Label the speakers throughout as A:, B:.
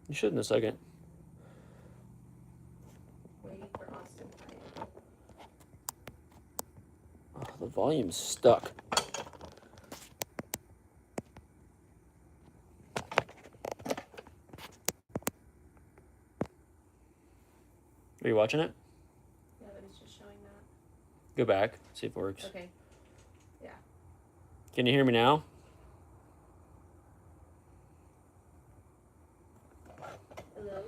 A: You should in a second.
B: Waiting for Austin.
A: Oh, the volume's stuck. Are you watching it?
B: Yeah, but it's just showing that.
A: Go back, see if it works.
B: Okay. Yeah.
A: Can you hear me now?
B: Hello?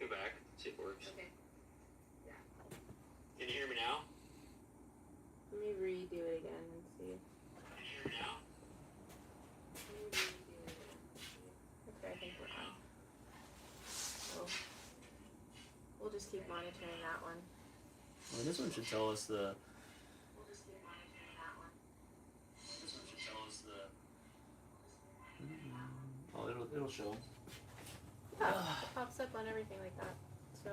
A: Go back, see if it works.
B: Okay. Yeah.
A: Can you hear me now?
B: Let me redo it again and see.
A: Can you hear me now?
B: Let me redo it again and see. Okay, I think we're on. So we'll just keep monitoring that one.
A: Well, this one should tell us the.
B: We'll just keep monitoring that one.
A: This one should tell us the. Oh, it'll show.
B: Yeah, it pops up on everything like that. So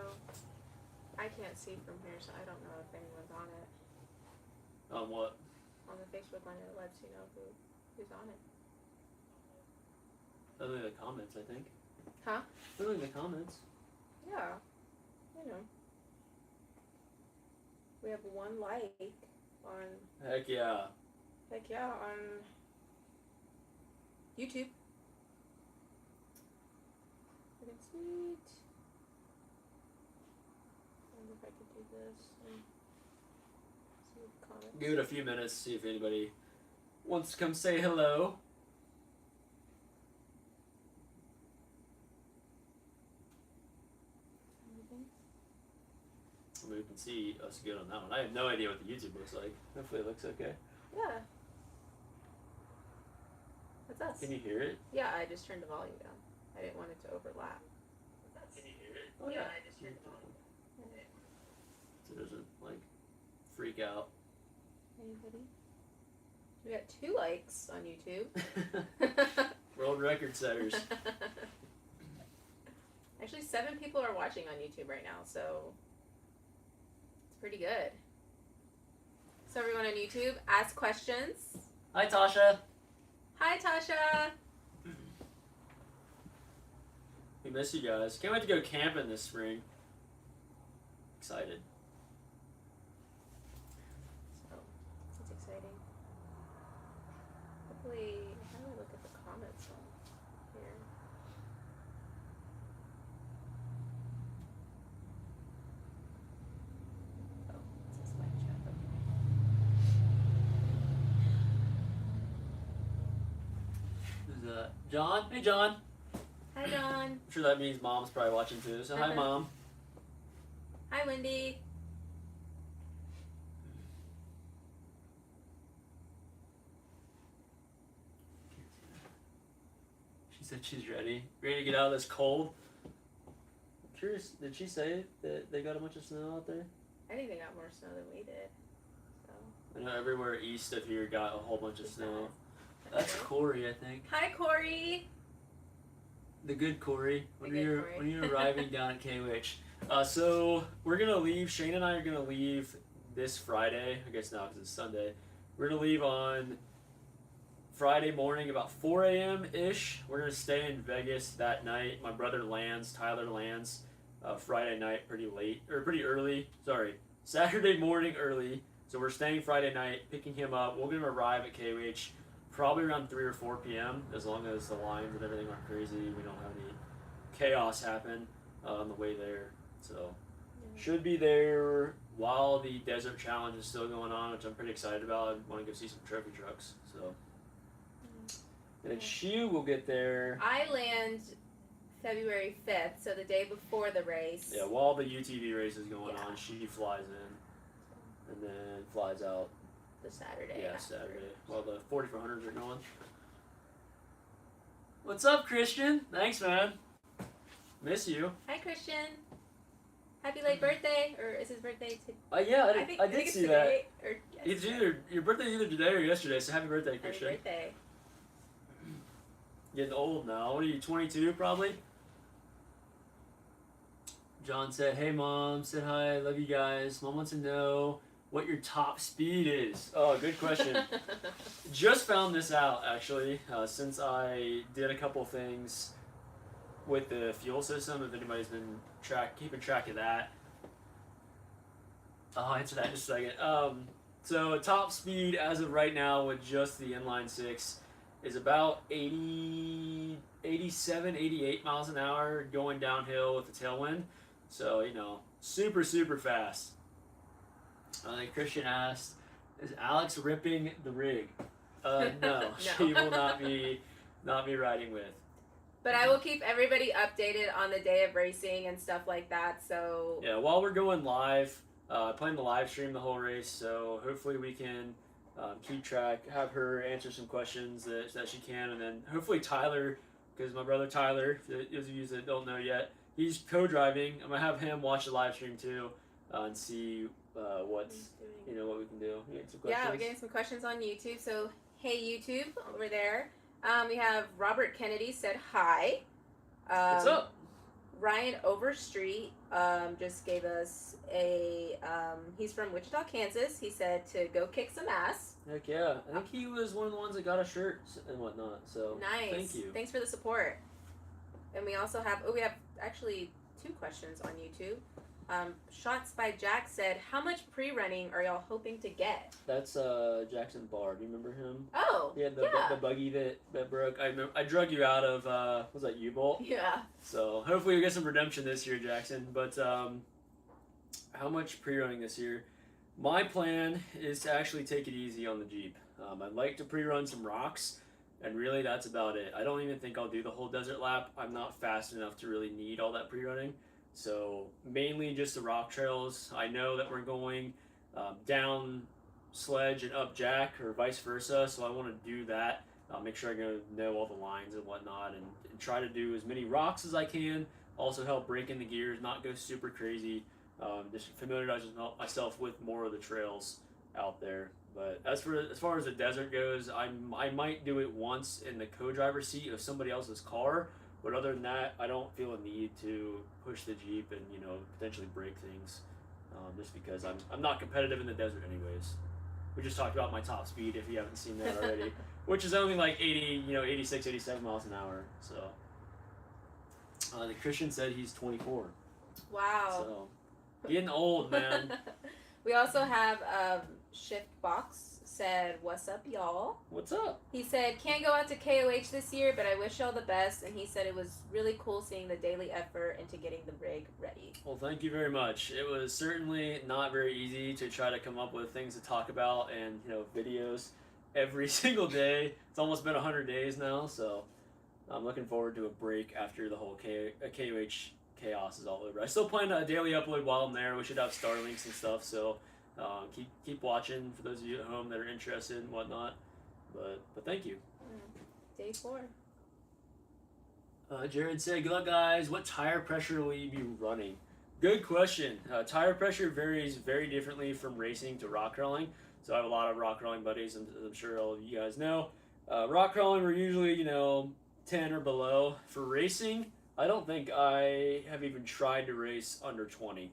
B: I can't see from here, so I don't know if anyone's on it.
A: On what?
B: On the Facebook one, it lets you know who's on it.
A: Other than the comments, I think.
B: Huh?
A: Other than the comments.
B: Yeah. You know. We have one like on.
A: Heck yeah.
B: Heck yeah, on YouTube. It's neat. I wonder if I could do this and see the comments.
A: Give it a few minutes, see if anybody wants to come say hello.
B: Anything?
A: I mean, we can see us good on that one. I have no idea what the YouTube looks like. Hopefully it looks okay.
B: Yeah. That's us.
A: Can you hear it?
B: Yeah, I just turned the volume down. I didn't want it to overlap.
A: Can you hear it?
B: Oh yeah, I just turned the volume down.
A: So it doesn't, like, freak out.
B: Anybody? We got 2 likes on YouTube.
A: World record setters.
B: Actually, 7 people are watching on YouTube right now, so it's pretty good. So everyone on YouTube, ask questions.
A: Hi, Tasha.
B: Hi, Tasha.
A: We miss you guys. Can't wait to go camping this spring. Excited.
B: So, it's exciting. Hopefully, how do I look at the comments on here? Oh, it says live chat. Okay.
A: Who's that? John? Hey, John.
B: Hi, John.
A: I'm sure that means Mom's probably watching too. So, hi, Mom.
B: Hi, Wendy.
A: She said she's ready. Ready to get out of this cold. I'm curious, did she say that they got a bunch of snow out there?
B: I think they got more snow than we did. So.
A: I know everywhere east of here got a whole bunch of snow. That's Corey, I think.
B: Hi, Corey.
A: The good Corey. When
B: The good
A: you're
B: Corey.
A: when you're arriving down at KWH. So we're gonna leave. Shane and I are gonna leave this Friday. I guess now because it's Sunday. We're gonna leave on Friday morning about 4 a.m. ish. We're gonna stay in Vegas that night. My brother lands. Tyler lands Friday night pretty late or pretty early. Sorry, Saturday morning early. So we're staying Friday night, picking him up. We're gonna arrive at KWH probably around 3 or 4 p.m. as long as the lines and everything aren't crazy. We don't have any chaos happen on the way there. So should be there while the desert challenge is still going on, which I'm pretty excited about. I want to go see some trophy trucks. So and then she will get there.
B: I land February 5th, so the day before the race.
A: Yeah, while the UTV race is going
B: Yeah.
A: on, she flies in and then flies out.
B: The Saturday.
A: Yeah,
B: after.
A: Saturday. While the 4400s are going. What's up, Christian? Thanks, man. Miss you.
B: Hi, Christian. Happy late birthday, or is his birthday today?
A: Yeah,
B: I think
A: did
B: it's
A: see
B: today,
A: that.
B: Or
A: It's either your birthday's either today or yesterday. So happy birthday, Christian.
B: Happy birthday.
A: Getting old now. What are you, 22 probably? John said, "Hey, Mom. Said hi. Love you guys. Mom wants to know what your top speed is. Oh, good question. Just found this out actually, since I did a couple things with the fuel system. If anybody's been keeping track of that, I'll answer that in just a second. So top speed as of right now with just the inline six is about 80, 87, 88 miles an hour going downhill with the tailwind. So, you know, super, super fast. Christian asked, is Alex ripping the rig? No,
B: No.
A: she will not be riding with.
B: But I will keep everybody updated on the day of racing and stuff like that. So
A: yeah, while we're going live, I plan to live stream the whole race. So hopefully we can keep track, have her answer some questions that she can, and then hopefully Tyler, because my brother Tyler, those of you that don't know yet, he's co-driving. I'm gonna have him watch the live stream too, and see what we can do.
B: Yeah, we're getting some questions on YouTube. So hey YouTube over there. We have Robert Kennedy said hi.
A: What's up?
B: Ryan Overstreet just gave us he's from Wichita, Kansas. He said to go kick some ass.
A: Heck yeah. I think he was one of the ones that got a shirt and whatnot. So
B: nice.
A: Thank you.
B: Thanks for the support. And we also have we have actually 2 questions on YouTube. Shots by Jack said, how much pre-running are y'all hoping to get?
A: That's Jackson Barr. Do you remember him?
B: Oh,
A: yeah. The buggy that broke. I drug you out of was that U-Bolt?
B: Yeah.
A: So hopefully we get some redemption this year, Jackson. But how much pre-running this year? My plan is to actually take it easy on the Jeep. I'd like to pre-run some rocks, and really that's about it. I don't even think I'll do the whole desert lap. I'm not fast enough to really need all that pre-running. So mainly just the rock trails. I know that we're going down Sledge and up Jack or vice versa, so I want to do that. Make sure I know all the lines and whatnot, and try to do as many rocks as I can. Also help break in the gears, not go super crazy. Just familiarize myself with more of the trails out there. But as far as the desert goes, I might do it once in the co-driver's seat of somebody else's car. But other than that, I don't feel a need to push the Jeep and potentially break things, just because I'm not competitive in the desert anyways. We just talked about my top speed if you haven't seen that already, which is only like 80, 86, 87 miles an hour. So the Christian said he's 24.
B: Wow.
A: So getting old, man.
B: We also have Shift Box said, what's up, y'all?
A: What's up?
B: He said, can't go out to KOH this year, but I wish y'all the best. And he said it was really cool seeing the daily effort into getting the rig ready.
A: Well, thank you very much. It was certainly not very easy to try to come up with things to talk about and videos every single day. It's almost been 100 days now, so I'm looking forward to a break after the whole KOH chaos is all over. I still plan to daily upload while I'm there. We should have Starlinks and stuff, so keep watching for those of you at home that are interested and whatnot. But thank you.
B: Day 4.
A: Jared said, good luck guys. What tire pressure will you be running? Good question. Tire pressure varies very differently from racing to rock crawling. So I have a lot of rock crawling buddies, and I'm sure all of you guys know. Rock crawling, we're usually 10 or below. For racing, I don't think I have even tried to race under 20.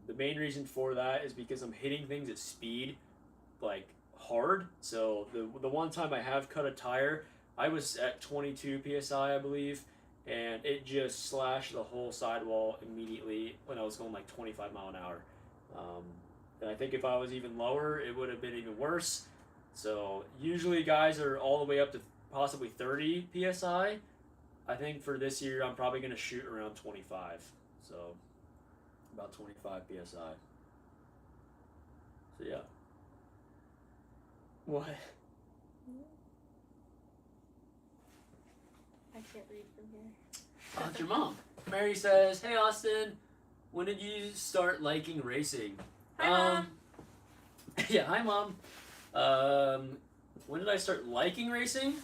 A: The main reason for that is because I'm hitting things at speed, like hard. So the one time I have cut a tire, I was at 22 psi, I believe, and it just slashed the whole sidewall immediately when I was going like 25 mile an hour. And I think if I was even lower, it would have been even worse. So usually guys are all the way up to possibly 30 psi. I think for this year, I'm probably going to shoot around 25. So about 25 psi. So yeah. What?
B: I can't read from here.
A: Oh, it's your mom. Mary says, hey Austin, when did you start liking racing?
B: Hi, Mom.
A: Yeah, hi Mom. When did I start liking racing?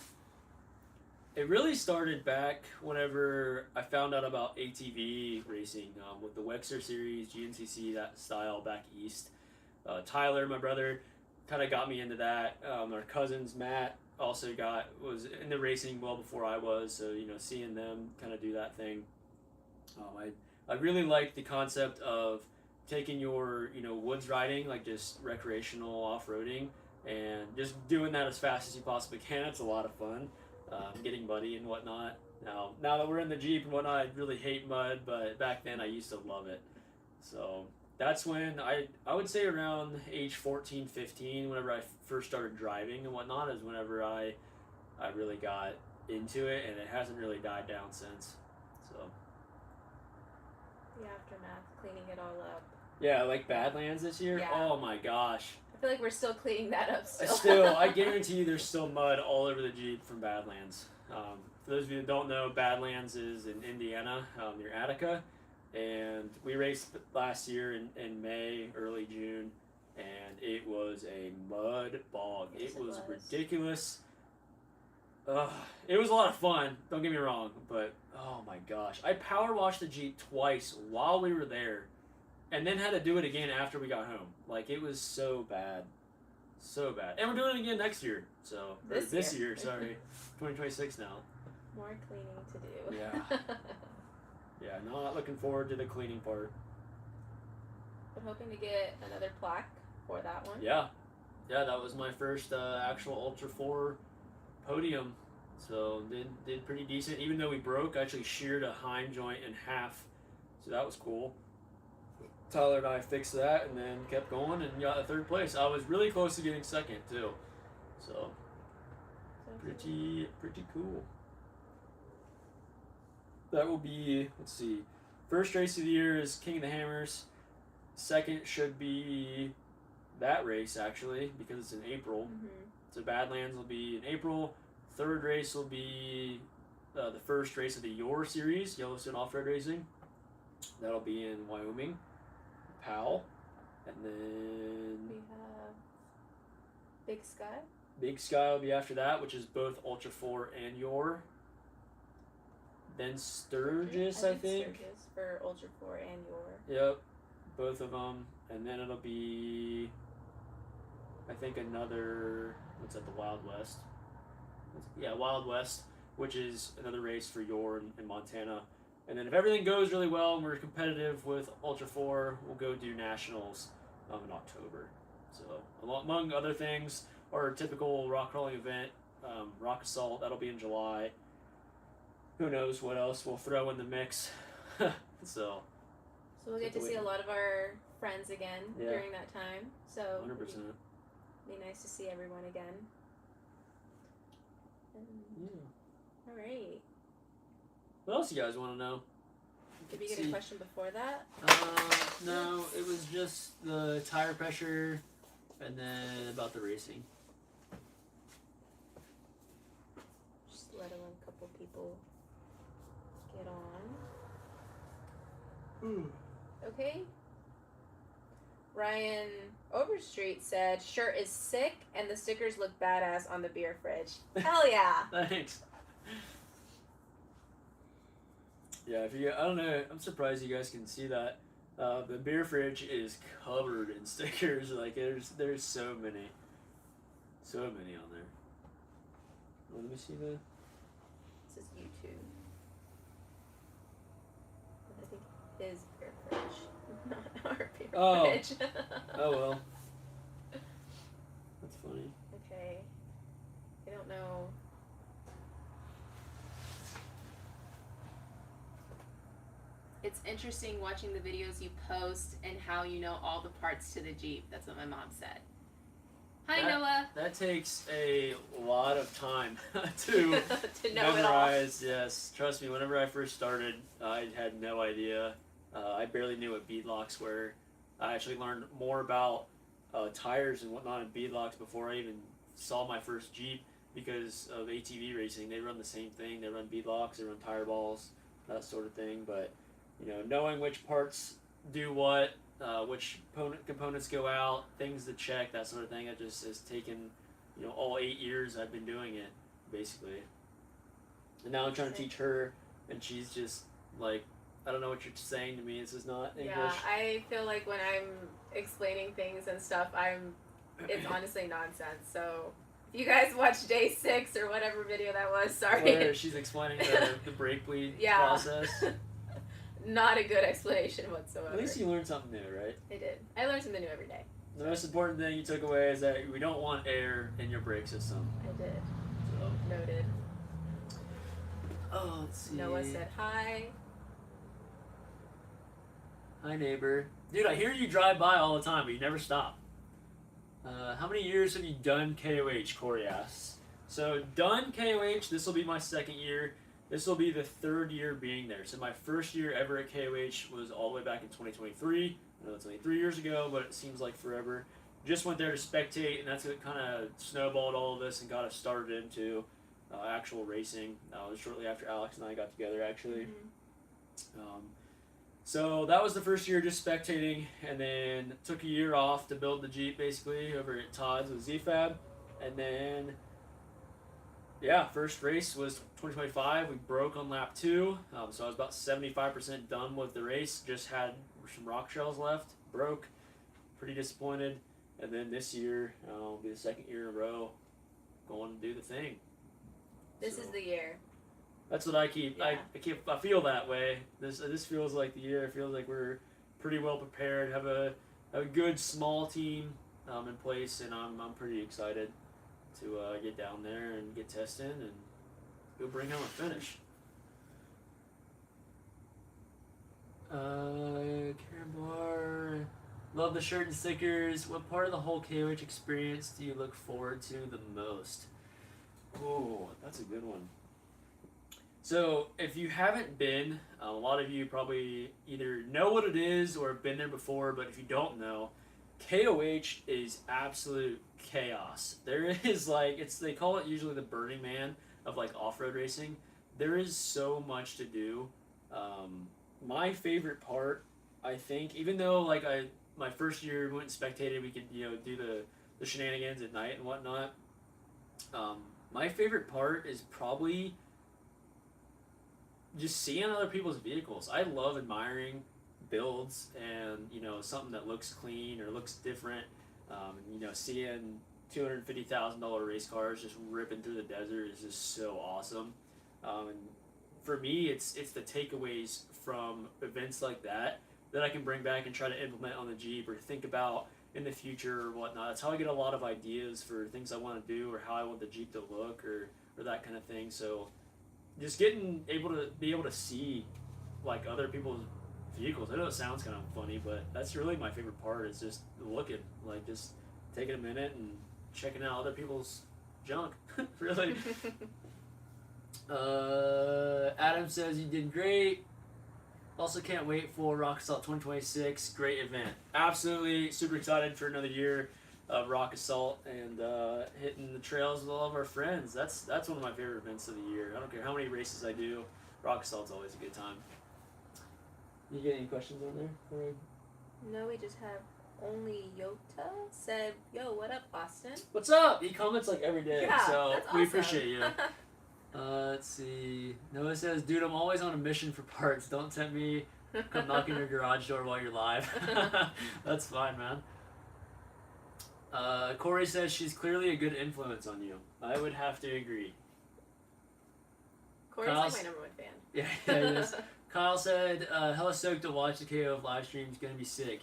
A: It really started back whenever I found out about ATV racing with the Wexer series, GNCC, that style back east. Tyler, my brother, kind of got me into that. Our cousins, Matt, also was in the racing well before I was, so seeing them kind of do that thing. I really liked the concept of taking your, you know, woods riding, like just recreational off-roading, and just doing that as fast as you possibly can. It's a lot of fun, getting muddy and whatnot. Now that we're in the Jeep and whatnot, I really hate mud, but back then I used to love it. So that's when I would say around age 14, 15, whenever I first started driving and whatnot, is whenever I really got into it, and it hasn't really died down since. So
B: The aftermath, cleaning it all up.
A: yeah, like Badlands this year.
B: Yeah.
A: Oh my gosh.
B: I feel like we're still cleaning that up
A: I guarantee you, there's still mud all over the Jeep from Badlands. For those of you that don't know, Badlands is in Indiana, near Attica, and we raced last year in May, early June, and it was a mud bog.
B: Yes,
A: it was
B: it was.
A: ridiculous. It was a lot of fun, don't get me wrong, but oh my gosh. I power washed the Jeep twice while we were there, and then had to do it again after we got home. Like, it was so bad. So bad. And we're doing it again next year. So, this year, sorry. 2026 now.
B: More cleaning to do.
A: Yeah. Yeah, not looking forward to the cleaning part.
B: I'm hoping to get another plaque for that one.
A: Yeah. Yeah, that was my first actual Ultra 4 podium. So, did pretty decent. Even though we broke, I actually sheared a hind joint in half. So, that was cool. Tyler and I fixed that and then kept going and got a third place. I was really close to getting second, too. So, pretty cool. That will be, let's see, first race of the year is King of the Hammers. Second should be that race, actually, because it's in April.
B: Mm-hmm.
A: So Badlands will be in April. Third race will be the first race of the Your Series, Yellowstone Off-Road Racing. That'll be in Wyoming, Powell. And then
B: We have Big Sky.
A: Big Sky will be after that, which is both Ultra 4 and Your. Then Sturgis, I think.
B: Sturgis for Ultra 4 and Your.
A: Yep, both of them. And then it'll be, I think, another, what's that, the Wild West? Yeah, Wild West, which is another race for Your in Montana. And then if everything goes really well and we're competitive with Ultra 4, we'll go do Nationals in October. So, among other things, our typical rock crawling event, Rock Assault, that'll be in July. Who knows what else we'll throw in the mix. So
B: we'll get to see a lot of our friends again during that time. So
A: 100%.
B: Be nice to see everyone again. All right.
A: What else you guys want to know?
B: Did we get a question before that?
A: No, it was just the tire pressure and then about the racing.
B: Just let a couple people get on. Okay. Ryan Overstreet said, "Shirt is sick and the stickers look badass on the beer fridge." Hell yeah!
A: Thanks. Yeah, I don't know, I'm surprised you guys can see that. The beer fridge is covered in stickers. Like, there's so many on there. Let me see that.
B: This is YouTube. I think his beer fridge, not our beer fridge.
A: Oh well. That's funny.
B: Okay. I don't know. It's interesting watching the videos you post and how you know all the parts to the Jeep. That's what my mom said. Hi, Noah.
A: That takes a lot of time to
B: to know
A: memorize. It all. Yes, trust me. Whenever I first started, I had no idea. I barely knew what beadlocks were. I actually learned more about tires and whatnot in beadlocks before I even saw my first Jeep because of ATV racing. They run the same thing. They run beadlocks. They run tire balls, that sort of thing. But knowing which parts do what, which components go out, things to check, that sort of thing. It just has taken, all 8 years I've been doing it, basically. And now I'm trying to teach her, and she's just like, I don't know what you're saying to me. This is not English.
B: Yeah, I feel like when I'm explaining things and stuff, it's honestly nonsense. So if you guys watch day 6 or whatever video that was, sorry.
A: Where she's explaining the brake bleed process.
B: not a good explanation whatsoever.
A: At least you learned something new, right?
B: I did. I learn something new every day.
A: The most important thing you took away is that we don't want air in your brake system.
B: I did.
A: So.
B: Noted.
A: Oh, let's see.
B: Noah said hi.
A: Hi, neighbor. Dude, I hear you drive by all the time, but you never stop. How many years have you done KOH? Corey asks. So, done KOH, this will be my second year. This will be the third year being there. So, my first year ever at KOH was all the way back in 2023. I know it's only 3 years ago, but it seems like forever. Just went there to spectate, and that's what kind of snowballed all of this and got us started into actual racing. It was shortly after Alex and I got together, actually.
B: Mm-hmm.
A: So that was the first year just spectating, and then took a year off to build the Jeep basically over at Todd's with ZFab, and then first race was 2025. We broke on lap 2, so I was about 75% done with the race. Just had some rock shells left, broke, pretty disappointed, and then this year will be the second year in a row going to do the thing.
B: This is the year.
A: That's what I keep.
B: Yeah.
A: I feel that way. This feels like the year. It feels like we're pretty well prepared. Have a good small team in place, and I'm pretty excited to get down there and get testing and go bring home a finish. Karen Bar, love the shirt and stickers. What part of the whole KOH experience do you look forward to the most? Oh, that's a good one. So, if you haven't been, a lot of you probably either know what it is or have been there before, but if you don't know, KOH is absolute chaos. There is they call it usually the Burning Man of off-road racing. There is so much to do. My favorite part, I think, even though my first year we went and spectated, we could do the shenanigans at night and whatnot. My favorite part is probably just seeing other people's vehicles. I love admiring builds and something that looks clean or looks different. Seeing $250,000 race cars just ripping through the desert is just so awesome. And for me, it's the takeaways from events like that I can bring back and try to implement on the Jeep or think about in the future or whatnot. That's how I get a lot of ideas for things I want to do or how I want the Jeep to look or that kind of thing. So just be able to see other people's vehicles. I know it sounds kind of funny, but that's really my favorite part is just looking, just taking a minute and checking out other people's junk. Really. Adam says you did great. Also can't wait for Rock Assault 2026. Great event. Absolutely super excited for another year of Rock Assault and hitting the trails with all of our friends. That's one of my favorite events of the year. I don't care how many races I do. Rock Assault's always a good time. You get any questions on there?
B: No, we just have only Yota said, "Yo, what up, Austin?"
A: What's up? He comments every day,
B: Yeah,
A: so
B: that's
A: we
B: awesome.
A: appreciate you. Let's see. Noah says, "Dude, I'm always on a mission for parts. Don't tempt me. Come knock on your garage door while you're live." That's fine, man. Corey says she's clearly a good influence on you. I would have to agree.
B: Corey's my number one fan.
A: Yeah, it is. Kyle said, hella stoked to watch the KO live stream. It's going to be sick.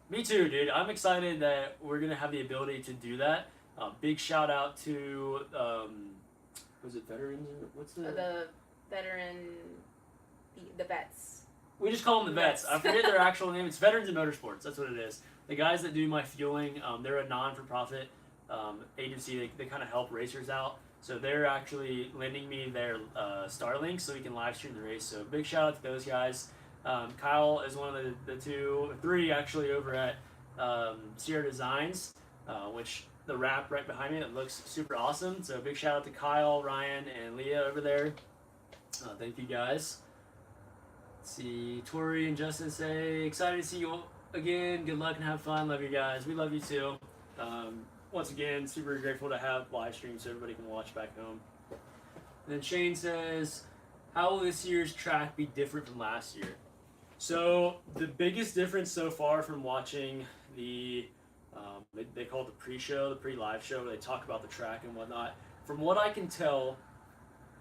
A: Me too, dude. I'm excited that we're going to have the ability to do that. Big shout out to, was it veterans? What's the
B: veteran, the vets.
A: We just call them the vets. I forget their actual name. It's Veterans in Motorsports. That's what it is. The guys that do my fueling, they're a non-for-profit agency. They kind of help racers out. So they're actually lending me their Starlink so we can live stream the race. So big shout out to those guys. Kyle is one of the three actually over at Sierra Designs, which the wrap right behind me, it looks super awesome. So big shout out to Kyle, Ryan, and Leah over there. Thank you guys. Let's see, Tori and Justin say, excited to see you again. Good luck and have fun. Love you guys. We love you too. Once again, super grateful to have live streams so everybody can watch back home. And then Shane says, how will this year's track be different from last year? So the biggest difference so far from watching the, they call it the pre-show, the pre-live show, where they talk about the track and whatnot. From what I can tell,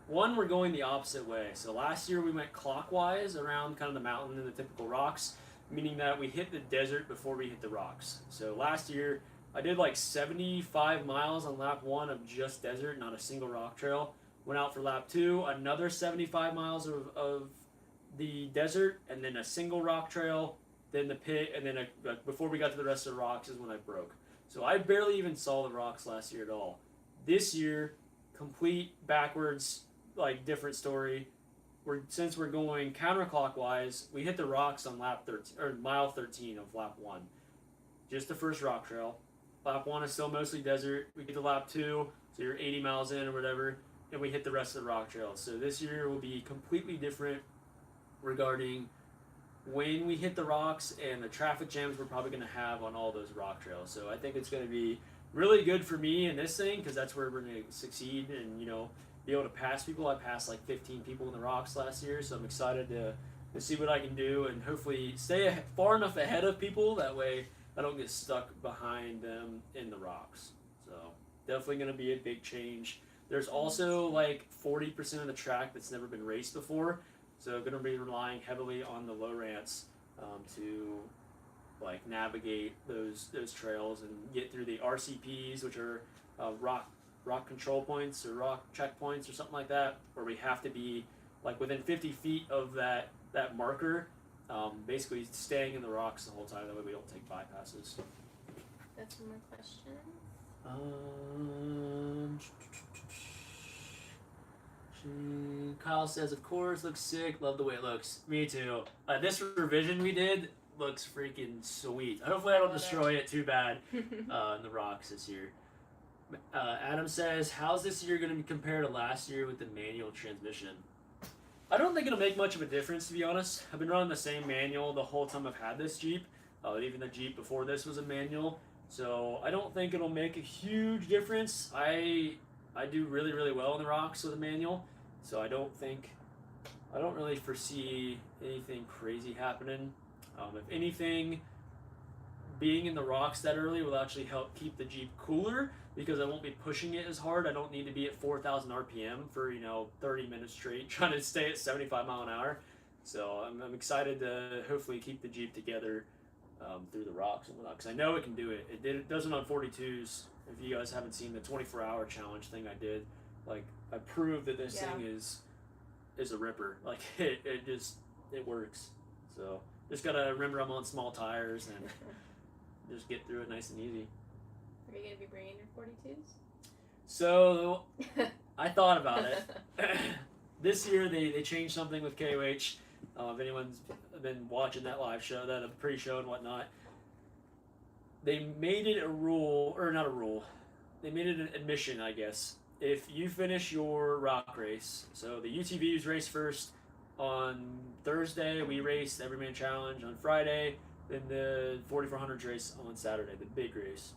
A: One, we're going the opposite way. So last year we went clockwise around kind of the mountain and the typical rocks, meaning that we hit the desert before we hit the rocks. So last year I did like 75 miles on lap 1 of just desert, not a single rock trail. Went out for lap 2, another 75 miles of the desert, and then a single rock trail, then the pit, and then before we got to the rest of the rocks is when I broke. So I barely even saw the rocks last year at all. This year, complete backwards, like different story. Since we're going counterclockwise, we hit the rocks on lap 13 or mile 13 of lap 1. Just the first rock trail. Lap 1 is still mostly desert. We get to lap 2, so you're 80 miles in or whatever, and we hit the rest of the rock trails. So this year will be completely different regarding when we hit the rocks and the traffic jams we're probably going to have on all those rock trails. So I think it's going to be really good for me in this thing because that's where we're going to succeed and, be able to pass people. I passed like 15 people in the rocks last year, so I'm excited to see what I can do and hopefully stay far enough ahead of people. That way I don't get stuck behind them in the rocks. So definitely going to be a big change. There's also like 40% of the track that's never been raced before. So going to be relying heavily on the low ramps to like navigate those trails and get through the RCPs, which are rock control points or rock checkpoints or something like that, where we have to be like within 50 feet of that marker, basically staying in the rocks the whole time. That way we don't take bypasses.
B: That's one more question.
A: Kyle says, of course, looks sick. Love the way it looks. Me too. This revision we did looks freaking sweet. Hopefully I don't destroy it too bad in the rocks this year. Adam says, how's this year going to compare to last year with the manual transmission? I don't think it'll make much of a difference, to be honest. I've been running the same manual the whole time I've had this Jeep. Even the Jeep before this was a manual. So I don't think it'll make a huge difference. I do really, really well in the rocks with a manual. So I don't really foresee anything crazy happening. If anything, being in the rocks that early will actually help keep the Jeep cooler because I won't be pushing it as hard. I don't need to be at 4,000 RPM for 30 minutes straight trying to stay at 75 mile an hour. So I'm excited to hopefully keep the Jeep together through the rocks and whatnot because I know it can do it. It does it on 42s. If you guys haven't seen the 24-hour challenge thing I did, like I proved that this thing is a ripper. Like it works. So just gotta remember I'm on small tires and just get through it nice and easy.
B: Are you gonna be bringing your 42s?
A: So I thought about it. This year they changed something with KOH. If anyone's been watching that live show, that pre-show and whatnot, they made it a rule, or not a rule. They made it an admission, I guess. If you finish your rock race, so the UTVs race first on Thursday, we race the Everyman Challenge on Friday, then the 4400s race on Saturday, the big race.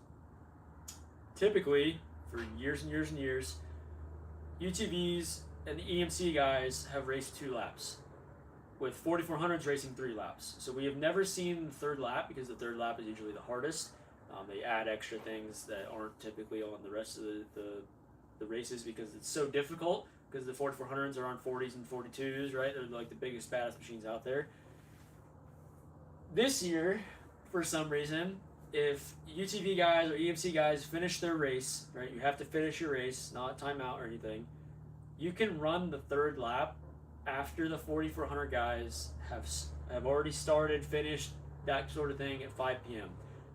A: Typically, for years and years and years, UTVs and the EMC guys have raced 2 laps, with 4400s racing 3 laps. So we have never seen the third lap because the third lap is usually the hardest. They add extra things that aren't typically on the rest of the races because it's so difficult because the 4400s are on 40s and 42s, right? They're like the biggest, baddest machines out there. This year, for some reason, if UTV guys or EMC guys finish their race, right, you have to finish your race, not timeout or anything, you can run the third lap after the 4400 guys have already started, finished, that sort of thing at 5 p.m.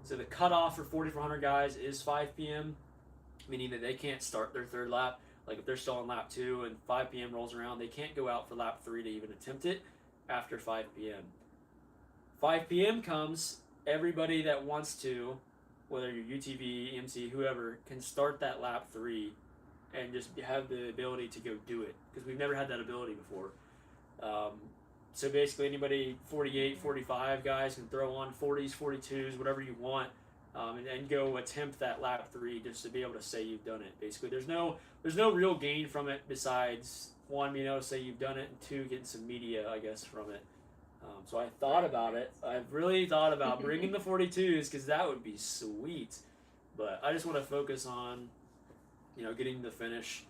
A: So the cutoff for 4400 guys is 5 p.m., meaning that they can't start their third lap. Like if they're still on lap 2 and 5 p.m. rolls around, they can't go out for lap 3 to even attempt it after 5 p.m. 5 p.m. comes, everybody that wants to, whether you're UTV, EMC, whoever, can start that lap 3 and just have the ability to go do it because we've never had that ability before. So basically anybody 48, 45 guys can throw on 40s, 42s, whatever you want, and go attempt that lap 3 just to be able to say you've done it. Basically, there's no real gain from it besides 1, being able to say you've done it, and 2, getting some media, I guess, from it. So I thought about it. I've really thought about bringing the 42s because that would be sweet. But I just want to focus on, getting the finish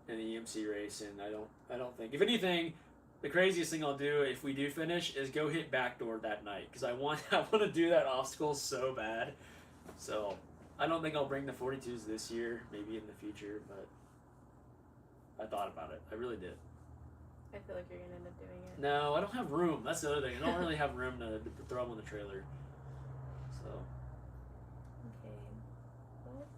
A: in the EMC race, and I don't think, if anything, the craziest thing I'll do if we do finish is go hit backdoor that night because I want to do that obstacle so bad. So I don't think I'll bring the 42s this year, maybe in the future, but I thought about it. I really did.
B: I feel like you're gonna end up doing it.
A: No, I don't have room. That's the other thing. I don't really have room to throw them on the trailer. So.
B: Okay. What else?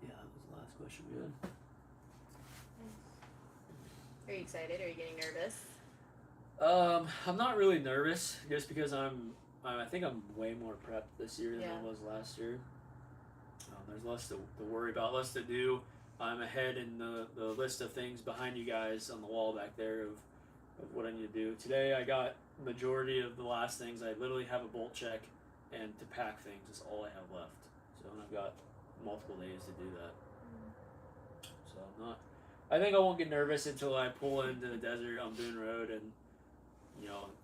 A: Yeah, that was the last question we had.
B: Are you excited? Are you getting nervous?
A: I'm not really nervous just because I think I'm way more prepped this year than I was last year. There's less to worry about, less to do. I'm ahead in the list of things behind you guys on the wall back there of what I need to do. Today I got majority of the last things. I literally have a bolt check and to pack things is all I have left. So and I've got multiple days to do that. So I think I won't get nervous until I pull into the desert on Boone Road and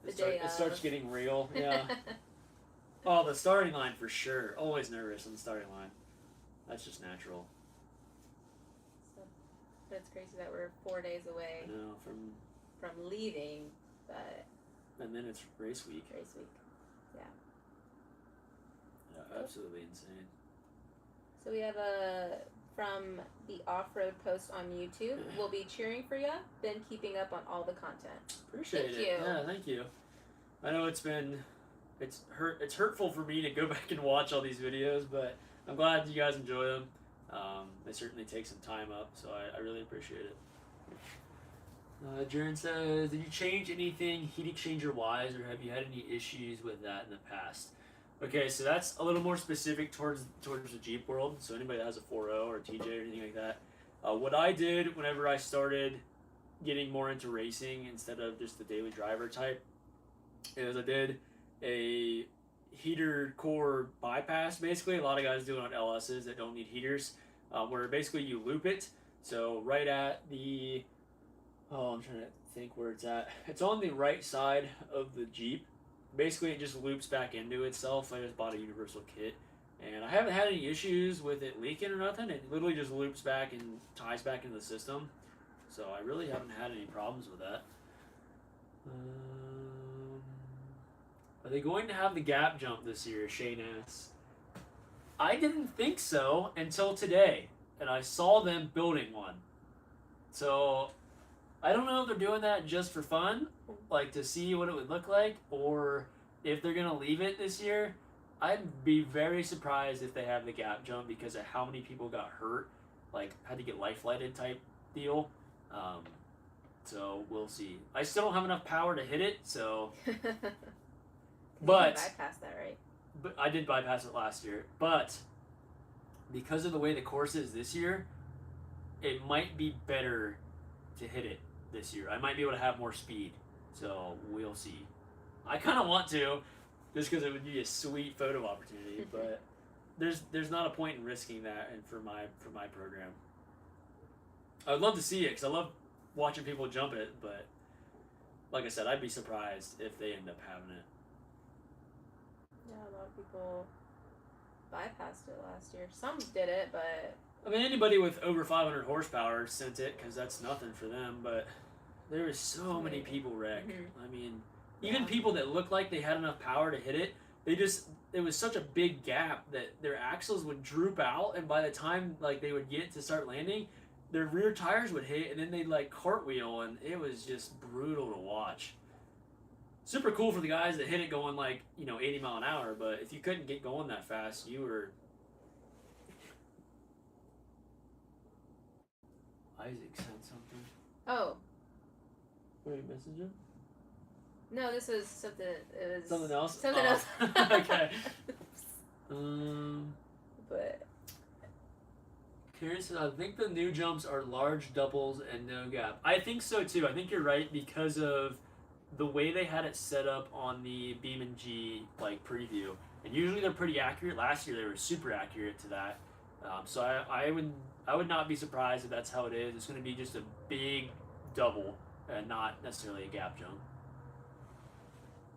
A: it starts getting real. Yeah. Oh, the starting line for sure. Always nervous on the starting line. That's just natural.
B: But it's crazy that we're 4 days away.
A: I know,
B: from leaving, but.
A: And then it's race week.
B: Race week, yeah.
A: Yeah, absolutely insane.
B: So we have from the off-road post on YouTube. We'll be cheering for you. Been keeping up on all the content.
A: Appreciate it. Yeah, thank you. I know it's hurtful for me to go back and watch all these videos, but I'm glad you guys enjoy them. They certainly take some time up, so I really appreciate it. Jaren says, did you change anything heat exchanger wise, or have you had any issues with that in the past? Okay, so that's a little more specific towards the Jeep world. So anybody that has a 4.0 or a TJ or anything like that. What I did whenever I started getting more into racing instead of just the daily driver type is I did a heater core bypass. Basically, a lot of guys do it on LSs that don't need heaters, where basically you loop it. So right at the, I'm trying to think where it's at. It's on the right side of the Jeep. Basically, it just loops back into itself. I just bought a universal kit, and I haven't had any issues with it leaking or nothing. It literally just loops back and ties back into the system. So I really haven't had any problems with that. Are they going to have the gap jump this year? Shane asks. I didn't think so until today, and I saw them building one. So I don't know if they're doing that just for fun, like to see what it would look like, or if they're gonna leave it this year. I'd be very surprised if they have the gap jump because of how many people got hurt, like had to get life lighted type deal. So we'll see. I still don't have enough power to hit it, so. But
B: you bypassed that, right?
A: But I did bypass it last year. But because of the way the course is this year, it might be better to hit it this year. I might be able to have more speed, so we'll see. I kind of want to, just because it would be a sweet photo opportunity. But there's not a point in risking that, and for my program, I would love to see it because I love watching people jump it. But like I said, I'd be surprised if they end up having it.
B: Yeah, a lot of people bypassed it last year. Some did it, but.
A: I mean, anybody with over 500 horsepower sent it because that's nothing for them, but there was so many people wreck.
B: Mm-hmm.
A: I mean, even people that looked like they had enough power to hit it, it was such a big gap that their axles would droop out, and by the time like they would get to start landing, their rear tires would hit, and then they'd like cartwheel, and it was just brutal to watch. Super cool for the guys that hit it going like 80 mile an hour, but if you couldn't get going that fast, you were. Isaac sent something.
B: Oh.
A: Were you messaging?
B: No, this was something. It was
A: something else.
B: Something else.
A: Okay.
B: But.
A: Karen says, I think the new jumps are large doubles and no gap. I think so too. I think you're right because of the way they had it set up on the Beam and G like preview. And usually they're pretty accurate. Last year they were super accurate to that. So I would not be surprised if that's how it is. It's going to be just a big double and not necessarily a gap jump.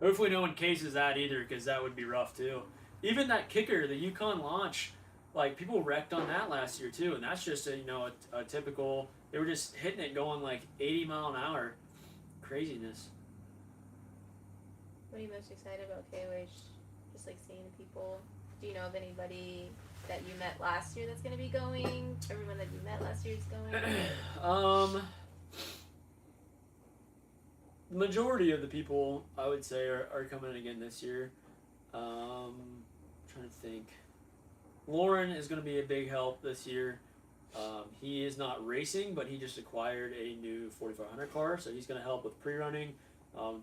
A: Hopefully no one cases that either because that would be rough too. Even that kicker, the Yukon launch, like people wrecked on that last year too, and that's just a typical. They were just hitting it going like 80 mile an hour, craziness.
B: What are you most excited about KOH? Just like seeing people. Do you know of anybody that you met last year that's going to be going? Everyone that you met last year is going?
A: The majority of the people I would say are coming again this year. Trying to think. Lauren is going to be a big help this year. He is not racing, but he just acquired a new 4500 car, so he's going to help with pre-running,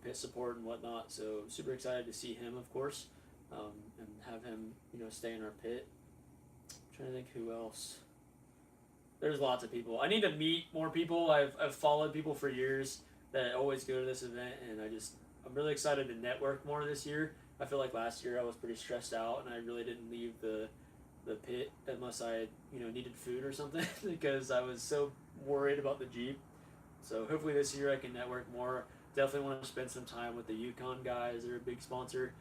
A: pit support and whatnot. So super excited to see him, of course, and have him, stay in our pit. I'm trying to think who else. There's lots of people. I need to meet more people. I've followed people for years that always go to this event, and I'm really excited to network more this year. I feel like last year I was pretty stressed out, and I really didn't leave the pit unless I needed food or something because I was so worried about the Jeep. So hopefully this year I can network more. Definitely want to spend some time with the Yukon guys. They're a big sponsor,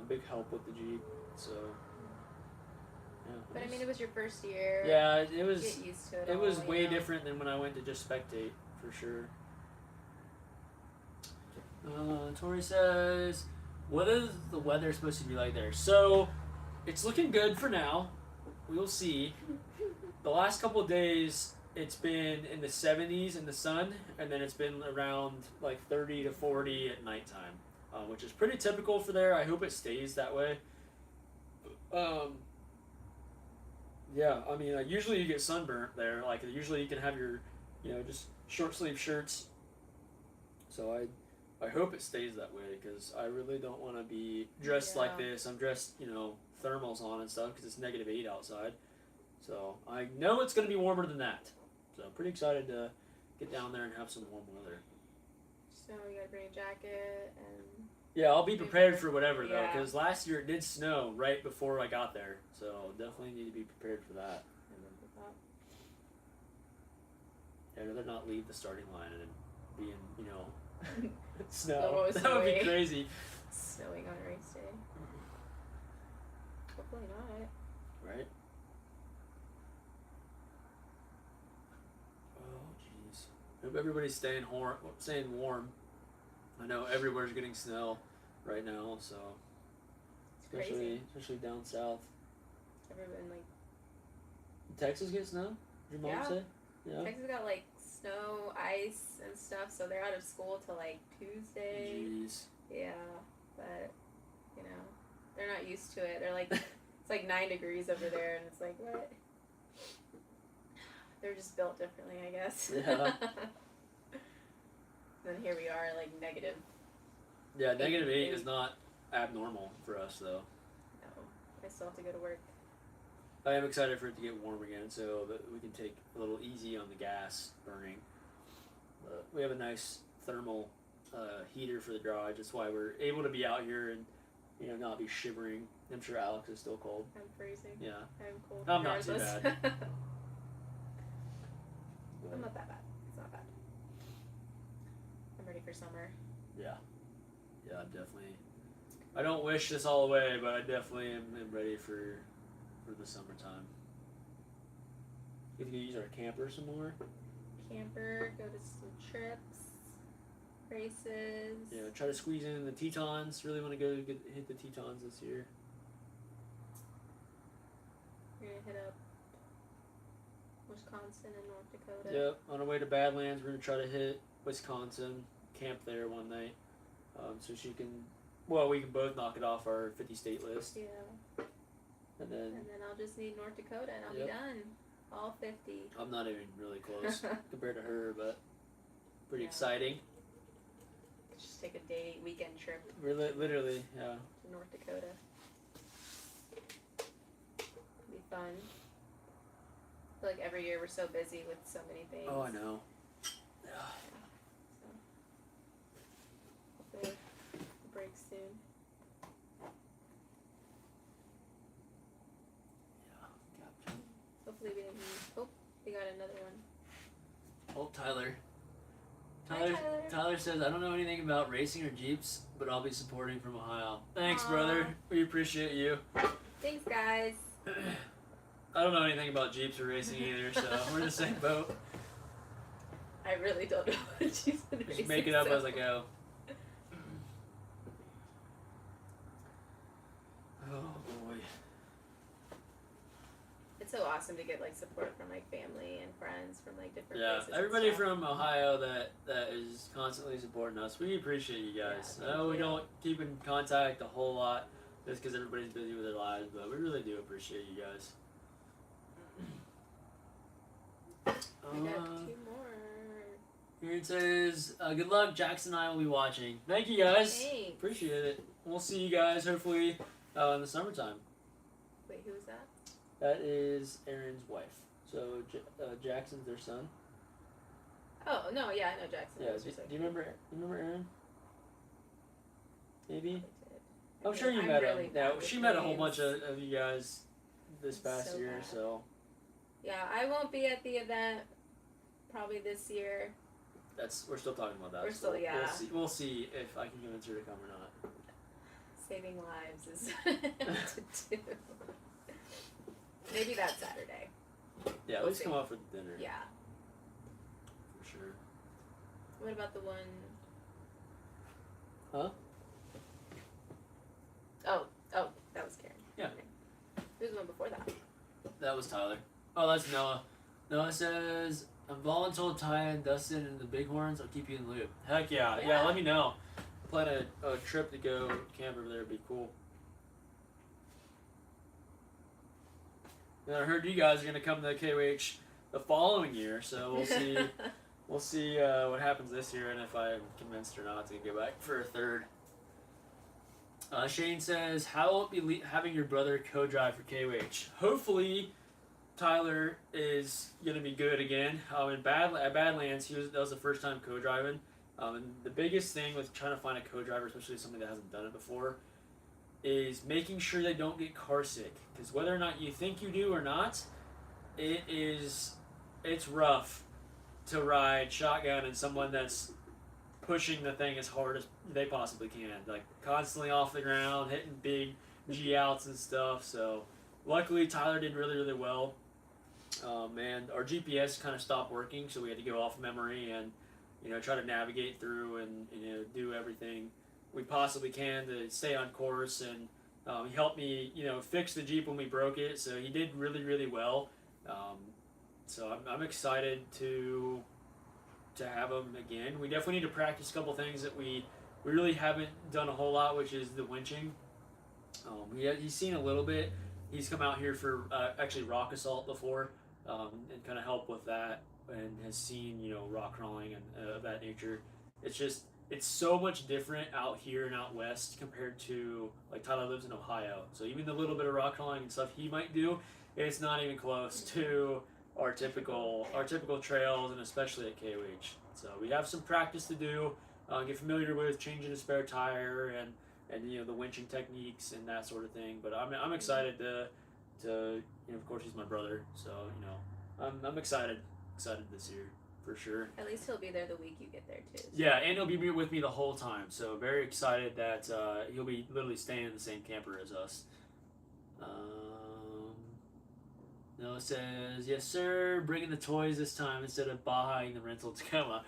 A: big help with the Jeep. So yeah.
B: But I mean, it was your first year.
A: Yeah, it was.
B: Get used to it.
A: It was way different than when I went to just spectate, for sure. Tori says, what is the weather supposed to be like there? So, it's looking good for now. We'll see. The last couple of days, it's been in the 70s in the sun, and then it's been around like 30 to 40 at nighttime, which is pretty typical for there. I hope it stays that way. Yeah, I mean, usually you get sunburnt there. Like, usually you can have your, just short sleeve shirts. So I hope it stays that way because I really don't want to be dressed like this. I'm dressed, thermals on and stuff because it's -8 outside. So I know it's going to be warmer than that. So I'm pretty excited to get down there and have some warm weather.
B: So you got to bring a jacket and...
A: Yeah, I'll be prepared for whatever though,
B: Yeah.
A: because last year it did snow right before I got there. So definitely need to be prepared for that. I'd rather not leave the starting line and be in, snow. That would be crazy.
B: Snowing on race day. Hopefully not.
A: Right? Oh, jeez. Hope everybody's staying warm. I know everywhere's getting snow right now, so especially down south.
B: Everyone
A: Texas get snow? Did your mom say? Yeah.
B: Texas got snow, ice, and stuff, so they're out of school till Tuesday.
A: Jeez.
B: Yeah, but they're not used to it. They're it's 9 degrees over there, and it's what? They're just built differently, I guess.
A: Yeah.
B: Then here we are, negative.
A: Yeah, -8 is not abnormal for us, though.
B: No, I still have to go to work.
A: I am excited for it to get warm again so that we can take a little easy on the gas burning. But we have a nice thermal heater for the garage. That's why we're able to be out here and not be shivering. I'm sure Alex is still cold.
B: I'm freezing.
A: Yeah.
B: I'm cold.
A: I'm not too bad.
B: I'm not that bad. It's not bad. I'm ready for summer.
A: Yeah. Yeah, I'm definitely. I don't wish this all away, but I definitely am ready for the summertime. We can use our camper some more.
B: Camper, go to some trips, races.
A: Yeah, try to squeeze in the Tetons. Really want to go hit the Tetons this year.
B: We're gonna hit up Wisconsin and North Dakota.
A: Yep, on our way to Badlands, we're gonna try to hit Wisconsin, camp there one night, so she can. Well, we can both knock it off our 50 state list.
B: Yeah.
A: And then
B: I'll just need North Dakota and I'll be done. All 50.
A: I'm not even really close compared to her, but pretty exciting.
B: Just take a weekend trip.
A: We're literally, yeah.
B: To North Dakota. It'll be fun. I feel like every year we're so busy with so many things.
A: Oh, I know. Yeah.
B: So, hopefully a break soon. Hopefully we didn't. Oh, we got another one.
A: Oh, Tyler.
B: Hi,
A: Tyler says, I don't know anything about racing or Jeeps, but I'll be supporting from Ohio. Thanks,
B: Aww.
A: brother. We appreciate you.
B: Thanks, guys.
A: I don't know anything about Jeeps or racing either, so we're in the same boat.
B: I really don't know what she's been racing.
A: Just make it up as I go. Oh boy.
B: It's so awesome to get like support from like family and friends from like different
A: Yeah,
B: places. and
A: everybody
B: stuff.
A: from Ohio that is constantly supporting us. We appreciate you guys.
B: Yeah,
A: I know we
B: thank you.
A: don't keep in contact a whole lot just because everybody's busy with their lives, but we really do appreciate you guys.
B: We got 2 more.
A: Here it says, good luck, Jackson and I will be watching. Thank you guys.
B: Thanks.
A: Appreciate it. We'll see you guys hopefully in the summertime.
B: Wait, who is that?
A: That is Aaron's wife. So Jackson's their son.
B: Oh no, yeah, I know Jackson.
A: Yeah. Do you remember Aaron? Maybe.
B: I
A: I'm sure you
B: I'm
A: met
B: really
A: him. Yeah,
B: bad with
A: she met a whole
B: names.
A: bunch of you guys this
B: I'm
A: past
B: so
A: year.
B: bad.
A: So
B: Yeah, I won't be at the event probably this year.
A: we're still talking about that.
B: We're still,
A: so
B: yeah.
A: We'll see if I can convince her to come or not.
B: Saving lives is to do. Maybe that Saturday.
A: Yeah,
B: We'll
A: let's
B: see.
A: come out for the dinner.
B: Yeah.
A: For sure.
B: What about the one?
A: Huh?
B: Oh, that was Karen.
A: Yeah.
B: Who's the one before that?
A: That was Tyler. Oh, that's Noah. Noah says, I'm voluntold Ty and Dustin and the Bighorns. I'll keep you in the loop. Heck yeah. Yeah,
B: Yeah.
A: let me know. Plan a trip to go camp over there would be cool. And I heard you guys are going to come to KOH the following year, so we'll see. We'll see what happens this year and if I'm convinced or not to go back for a third. Shane says, how will it be having your brother co-drive for KOH? Hopefully, Tyler is going to be good again. At Badlands, that was the first time co-driving. And the biggest thing with trying to find a co-driver, especially somebody that hasn't done it before, is making sure they don't get car sick. Because whether or not you think you do or not, it's rough to ride shotgun and someone that's pushing the thing as hard as they possibly can, like constantly off the ground, hitting big G outs and stuff. So luckily Tyler did really, really well. And our GPS kind of stopped working, so we had to go off memory and try to navigate through and do everything we possibly can to stay on course. And he helped me fix the Jeep when we broke it, so he did really, really well. So I'm excited to have him again. We definitely need to practice a couple things that we really haven't done a whole lot, which is the winching. He's seen a little bit. He's come out here for actually rock assault before and kind of help with that, and has seen rock crawling and of that nature. It's so much different out here and out west compared to, like, Tyler lives in Ohio, so even the little bit of rock crawling and stuff he might do, it's not even close to our typical trails, and especially at KOH. So we have some practice to do, get familiar with changing a spare tire and the winching techniques and that sort of thing. But I'm excited to of course he's my brother, so I'm excited this year for sure.
B: At least he'll be there the week you get there too. So.
A: Yeah, and he'll be with me the whole time. So very excited that he'll be literally staying in the same camper as us. Noah says, yes, sir, bringing the toys this time instead of buying the rental Tacoma.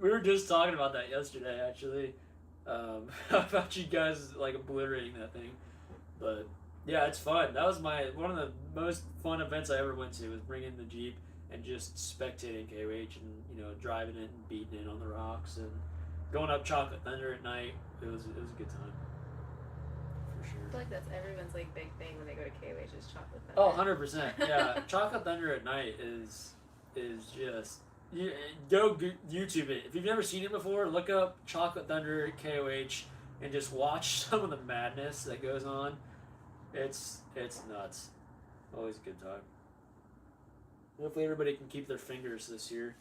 A: We were just talking about that yesterday, actually, about you guys, like, obliterating that thing. But, yeah, it's fun. That was one of the most fun events I ever went to, was bringing the Jeep and just spectating KOH and, driving it and beating it on the rocks and going up Chocolate Thunder at night. It was a good time. For sure.
B: I feel like that's everyone's like big thing when they go to KOH is chocolate thunder.
A: Oh, 100%. Yeah, Chocolate Thunder at night is just go YouTube it. If you've never seen it before, look up Chocolate Thunder at KOH and just watch some of the madness that goes on. It's nuts. Always a good time. Hopefully everybody can keep their fingers this year,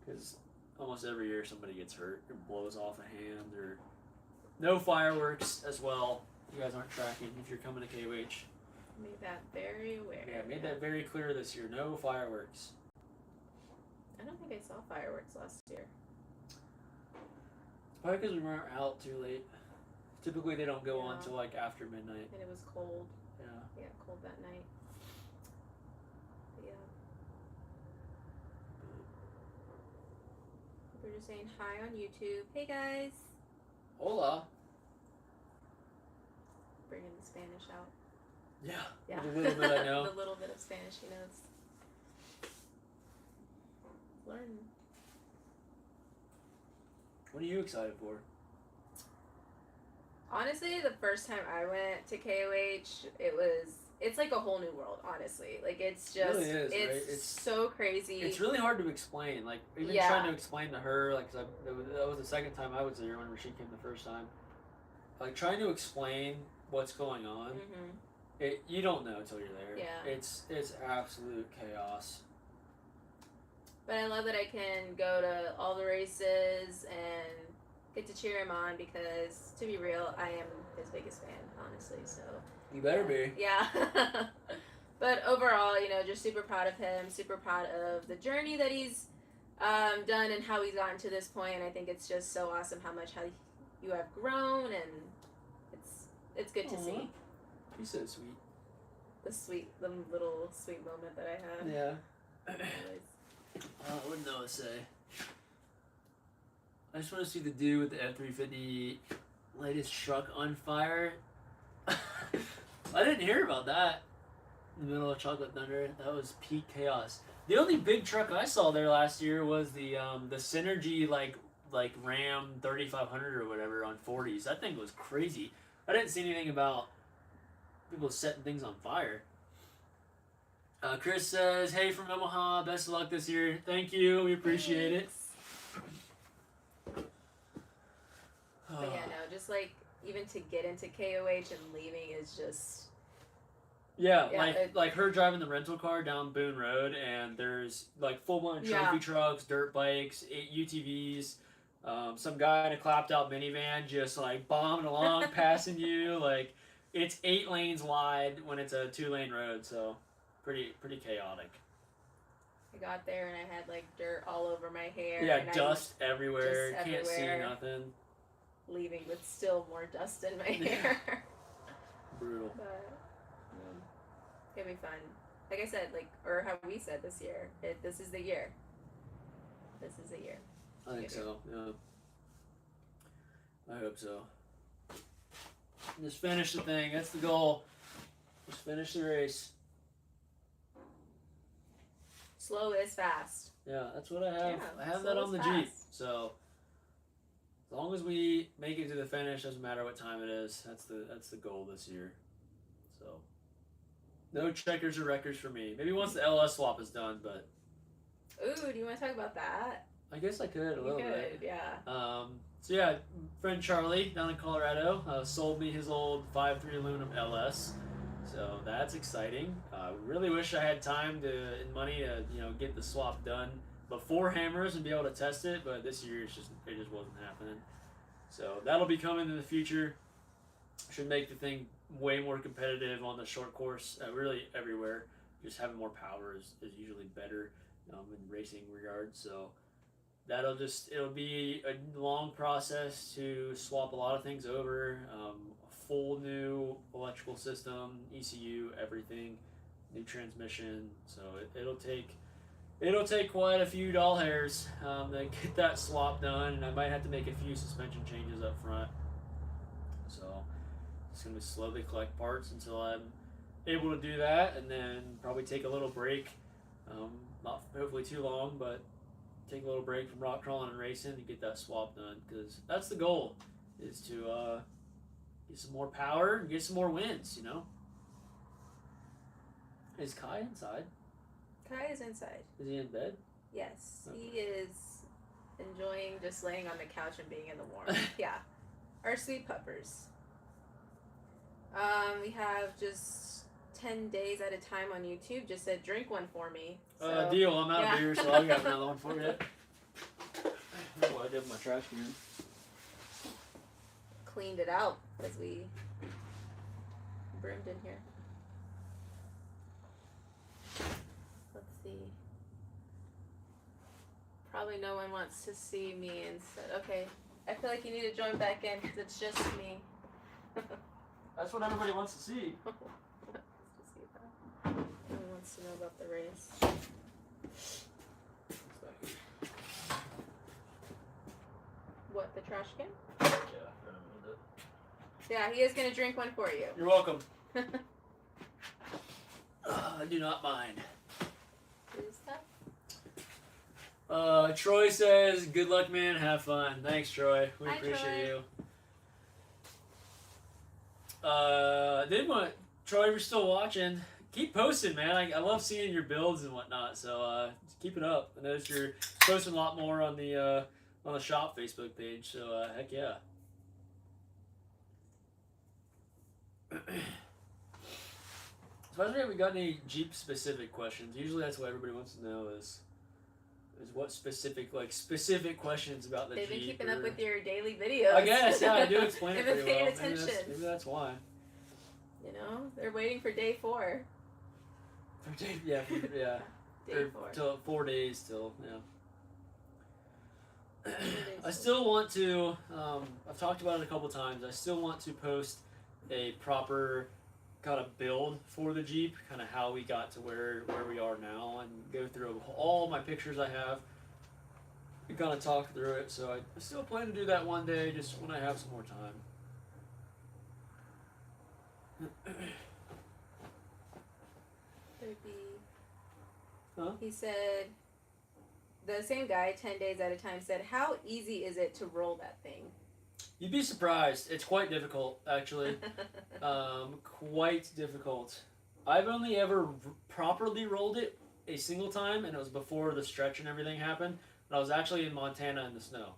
A: because almost every year somebody gets hurt or blows off a hand, or no fireworks as well. You guys aren't tracking if you're coming to KOH.
B: Made that very aware.
A: Yeah, made that very clear this year. No fireworks.
B: I don't think I saw fireworks last year.
A: Probably because we weren't out too late. Typically they don't go on
B: Yeah.
A: till like after midnight.
B: And it was cold.
A: Yeah.
B: Yeah, cold that night. We're just saying hi on YouTube. Hey guys.
A: Hola.
B: Bringing the Spanish out.
A: Yeah. The little bit I know.
B: The little bit of Spanish he knows. Learn.
A: What are you excited for?
B: Honestly, the first time I went to KOH, it's like a whole new world, honestly. Like, it's just,
A: It really is,
B: it's,
A: right? It's
B: so crazy.
A: It's really hard to explain. Like, even
B: Yeah.
A: trying to explain to her, like, that was the second time I was there when she came the first time. Like, trying to explain what's going on, you don't know until you're there.
B: Yeah.
A: It's absolute chaos.
B: But I love that I can go to all the races and get to cheer him on because, to be real, I am his biggest fan, honestly. So
A: You better be.
B: Yeah. But overall, you know, just super proud of him, super proud of the journey that he's done and how he's gotten to this point. And I think it's just so awesome how you have grown, and it's good to see.
A: He's so sweet.
B: The little sweet moment that I have.
A: Yeah. I wouldn't know what to say. I just want to see the dude with the F-350 latest truck on fire. I didn't hear about that in the middle of Chocolate Thunder. That was peak chaos. The only big truck I saw there last year was the Synergy like Ram 3500 or whatever on 40s. That thing was crazy. I didn't see anything about people setting things on fire. Chris says, "Hey from Omaha, best of luck this year." Thank you, we appreciate it.
B: But yeah, no, just like even to get into KOH and leaving is just.
A: Yeah, like her driving the rental car down Boone Road, and there's like full-blown trophy trucks, dirt bikes, UTVs, some guy in a clapped-out minivan just like bombing along, passing you. Like, it's 8 lanes wide when it's a 2-lane road, so pretty chaotic.
B: I got there and I had like dirt all over my hair.
A: Yeah,
B: and
A: dust everywhere.
B: Just
A: Can't see
B: everywhere.
A: nothing.
B: Leaving with still more dust in my hair.
A: Brutal.
B: But it'll be fun. Like I said, or how we said this year, this is the year. This is the year.
A: I think so, yeah. I hope so. Just finish the thing. That's the goal. Just finish the race.
B: Slow is fast.
A: Yeah, that's what I have.
B: Yeah,
A: I have that on the
B: fast.
A: Jeep. So as long as we make it to the finish, doesn't matter what time it is. That's the goal this year. So no checkers or wreckers for me. Maybe once the LS swap is done, but.
B: Ooh, do you want to talk about that?
A: I guess I could a little bit.
B: Yeah.
A: So yeah, friend Charlie down in Colorado sold me his old 5.3 aluminum LS. So that's exciting. Really wish I had time and money to get the swap done before Hammers and be able to test it, but this year it just wasn't happening. So that'll be coming in the future. Should make the thing way more competitive on the short course, really everywhere. Just having more power is usually better in racing regards. So it'll be a long process to swap a lot of things over. A full new electrical system, ECU, everything, new transmission. So it'll take quite a few doll hairs to get that swap done, and I might have to make a few suspension changes up front. So it's gonna slowly collect parts until I'm able to do that, and then probably take a little break. Not hopefully too long, but take a little break from rock crawling and racing to get that swap done, because that's the goal, is to get some more power and get some more wins. Is Kai inside?
B: Kai is inside.
A: Is he in bed?
B: Yes,
A: Okay.
B: he is enjoying just laying on the couch and being in the warm. Yeah, our sweet puppers. We have just 10 days at a time on YouTube. Just said drink one for me. So,
A: Deal. I'm out of beer, so I got another one for you. That's what I did with my trash can.
B: Cleaned it out as we brimmed in here. Let's see. Probably no one wants to see me instead. Okay, I feel like you need to join back in because it's just me.
A: That's what everybody wants to see.
B: Let's just see that. No one wants to know about the race. trash can?
A: Yeah, I remember that.
B: Yeah, he is gonna drink one for you.
A: You're welcome. I do not mind.
B: This stuff?
A: Troy says, "Good luck, man. Have fun." Thanks, Troy. We
B: Hi,
A: appreciate
B: Troy.
A: you. Did want Troy, if you're still watching, keep posting, man. I love seeing your builds and whatnot. So keep it up. I noticed you're posting a lot more on the shop Facebook page. So heck yeah. So I was wondering if we got any Jeep specific questions. Usually that's what everybody wants to know is what specific questions about the
B: They've been
A: Jeep.
B: keeping up with your daily videos.
A: I guess, yeah, I do explain it
B: They've been
A: pretty
B: paying
A: well.
B: attention.
A: Maybe that's why.
B: You know, they're waiting for day 4.
A: Yeah, yeah.
B: Day 4.
A: Till 4 days till, yeah. I still want to, I've talked about it a couple times, I still want to post a proper kind of build for the Jeep, kind of how we got to where we are now, and go through all my pictures I have and kind of talk through it. So I still plan to do that one day, just when I have some more time.
B: There'd be...
A: Huh?
B: He said, the same guy, 10 days at a time, said, how easy is it to roll that thing?
A: You'd be surprised. It's quite difficult, actually. Quite difficult. I've only ever properly rolled it a single time, and it was before the stretch and everything happened. And I was actually in Montana in the snow.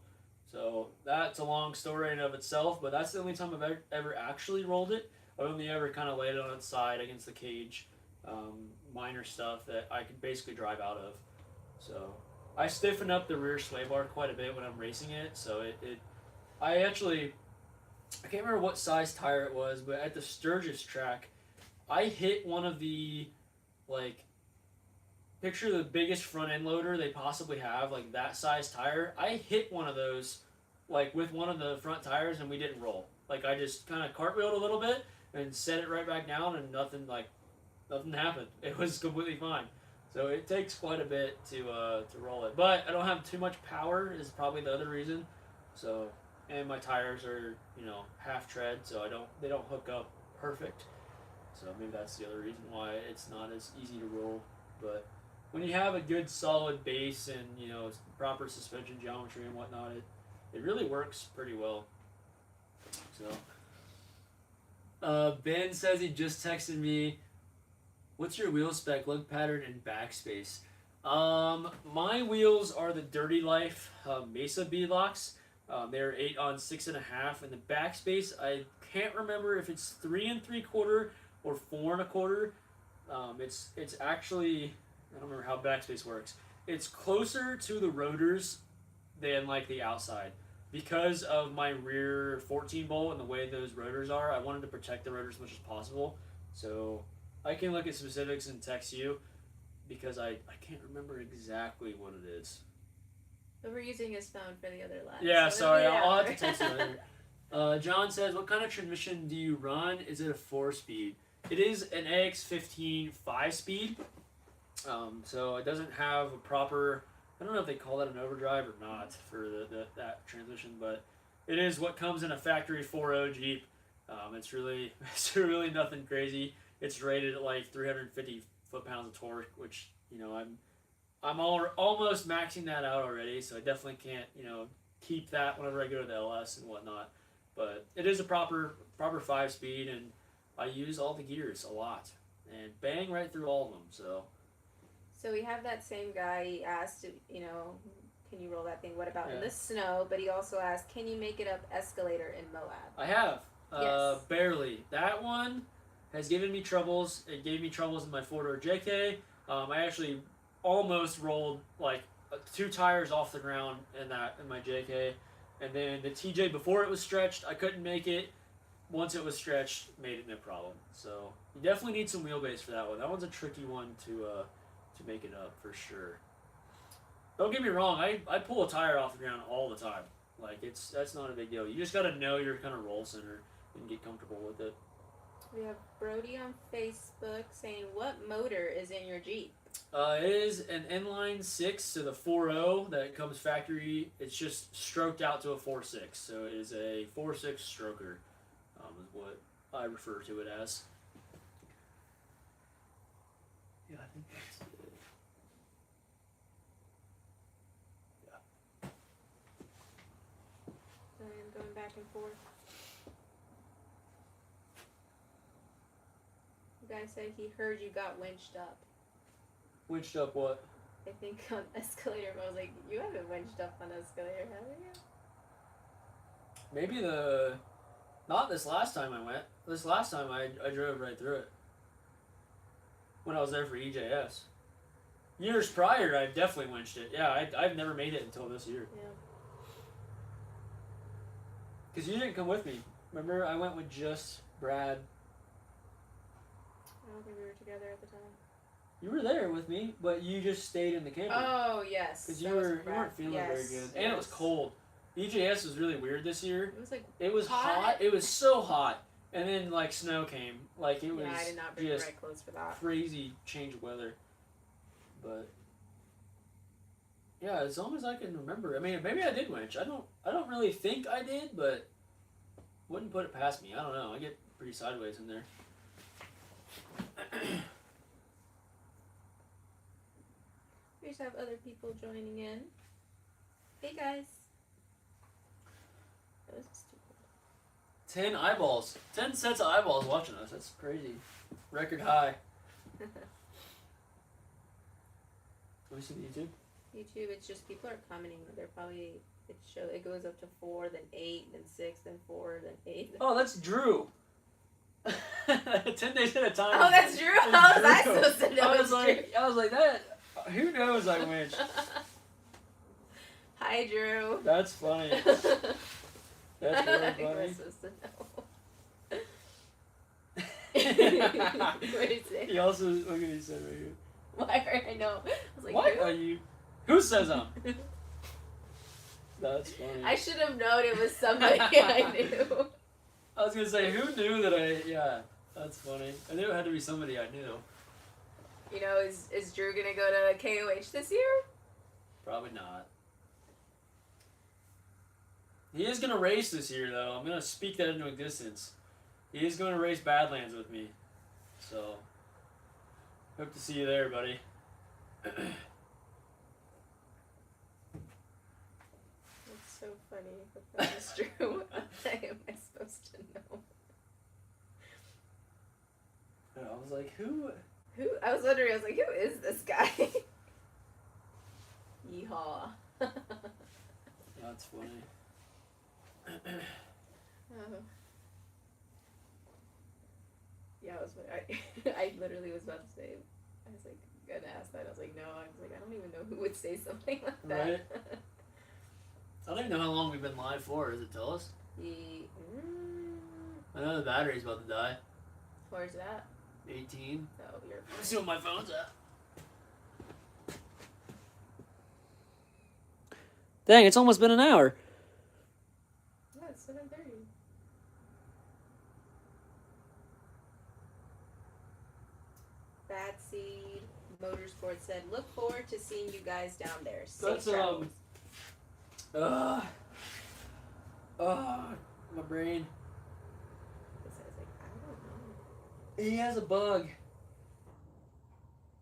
A: So that's a long story in of itself, but that's the only time I've ever actually rolled it. I've only ever kind of laid it on its side against the cage. Minor stuff that I could basically drive out of. So I stiffen up the rear sway bar quite a bit when I'm racing it, so I can't remember what size tire it was, but at the Sturgis track, I hit one of the, picture the biggest front end loader they possibly have, like that size tire. I hit one of those, with one of the front tires, and we didn't roll. I just kind of cartwheeled a little bit and set it right back down, and nothing happened. It was completely fine. So it takes quite a bit to roll it, but I don't have too much power is probably the other reason. So, and my tires are half tread, so they don't hook up perfect. So maybe that's the other reason why it's not as easy to roll. But when you have a good solid base and proper suspension geometry and whatnot, it really works pretty well. So Ben says he just texted me. What's your wheel spec, lug pattern, and backspace? My wheels are the Dirty Life Mesa beadlocks. They're 8 on 6.5, and the backspace I can't remember if it's 3 3/4 or 4 1/4. It's actually, I don't remember how backspace works. It's closer to the rotors than the outside. Because of my rear 14 bolt and the way those rotors are, I wanted to protect the rotors as much as possible. So I can look at specifics and text you because I can't remember exactly what it is.
B: But we're using his phone for the other line.
A: Yeah,
B: so
A: sorry, I'll have to text you later. John says, what kind of transmission do you run? Is it a 4-speed? It is an AX15 5-speed. So it doesn't have a proper, I don't know if they call that an overdrive or not for that transmission, but it is what comes in a factory 4.0 Jeep. It's really nothing crazy. It's rated at 350 foot-pounds of torque, which I'm almost maxing that out already, so I definitely can't keep that whenever I go to the LS and whatnot. But it is a proper 5-speed, and I use all the gears a lot and bang right through all of them.
B: So we have that same guy. He asked, can you roll that thing? What about in
A: Yeah.
B: the snow? But he also asked, can you make it up escalator in Moab?
A: I have.
B: Yes.
A: Barely. That one has given me troubles. It gave me troubles in my 4-door JK. I actually almost rolled 2 tires off the ground in my JK, and then the TJ before it was stretched, I couldn't make it. Once it was stretched, made it no problem. So you definitely need some wheelbase for that one. That one's a tricky one to make it up for sure. Don't get me wrong, I pull a tire off the ground all the time. That's not a big deal. You just got to know your kind of roll center and get comfortable with it.
B: We have Brody on Facebook saying, what motor is in your Jeep?
A: It is an inline 6, so the 4.0 that comes factory. It's just stroked out to a 4.6, so it is a 4.6 stroker, is what I refer to it as. Yeah, I think that's it.
B: And going back and forth. The guy said he heard you got winched up.
A: Winched up what?
B: I think on escalator. But I was like, you haven't winched up on escalator, have you?
A: Maybe not this last time I went. This last time I drove right through it. When I was there for EJS. Years prior, I definitely winched it. Yeah, I've never made it until this year.
B: Yeah.
A: Because you didn't come with me. Remember, I went with just Brad.
B: I don't think we were together at the time.
A: You were there with me, but you just stayed in the camper.
B: Oh, yes.
A: Because you weren't feeling very good.
B: Yes.
A: And it was cold. EJS was really weird this year.
B: It was like
A: It was hot. It was so hot. And then, like, snow came. Like, it was
B: I did not bring the
A: just
B: right clothes for that.
A: crazy change of weather. But, yeah, as long as I can remember. I mean, maybe I did winch. I don't really think I did, but wouldn't put it past me. I don't know. I get pretty sideways in there.
B: We just have other people joining in. Hey, guys. That was stupid.
A: 10 eyeballs. 10 sets of eyeballs watching us. That's crazy. Record high. Let me see the YouTube.
B: YouTube, it's just people are commenting. They're probably it goes up to 4, then 8, then 6, then 4, then 8.
A: Oh, that's Drew. 10 days at a time.
B: Oh, that's Drew. How was I supposed to know?
A: I was like that. Who knows I winched?
B: Hi, Drew.
A: That's funny. That's really funny.
B: We're supposed to know. What did he say?
A: He also, look at what he said right here.
B: Why? I know. I was like,
A: What
B: who?
A: are you? Who says I'm? That's funny.
B: I should have known it was somebody I knew.
A: I was gonna say, who knew that yeah, that's funny. I knew it had to be somebody I knew.
B: You know, is Drew gonna go to KOH this year?
A: Probably not. He is gonna race this year, though. I'm gonna speak that into existence. He is going to race Badlands with me. So, hope to see you there, buddy.
B: That's so funny. But that is true. What am I supposed to know?
A: I was like, who?
B: Who? I was wondering. I was like, who is this guy? Yeehaw.
A: That's funny.
B: Oh. Yeah, I literally was about to say, I was like, gonna ask that. I was like, no. I was like, I don't even know who would say something like that.
A: Right. I don't even know how long we've been live for. Does it tell us? I know the battery's about to die.
B: Where's that?
A: 18.
B: Oh, you're.
A: Let's see what my phone's at. Dang, it's almost been an hour.
B: Yeah, it's 7:30. Bad Seed Motorsport said, "Look forward to seeing you guys down there." Safe
A: That's
B: travels.
A: My brain.
B: I was like, I don't know.
A: He has a bug.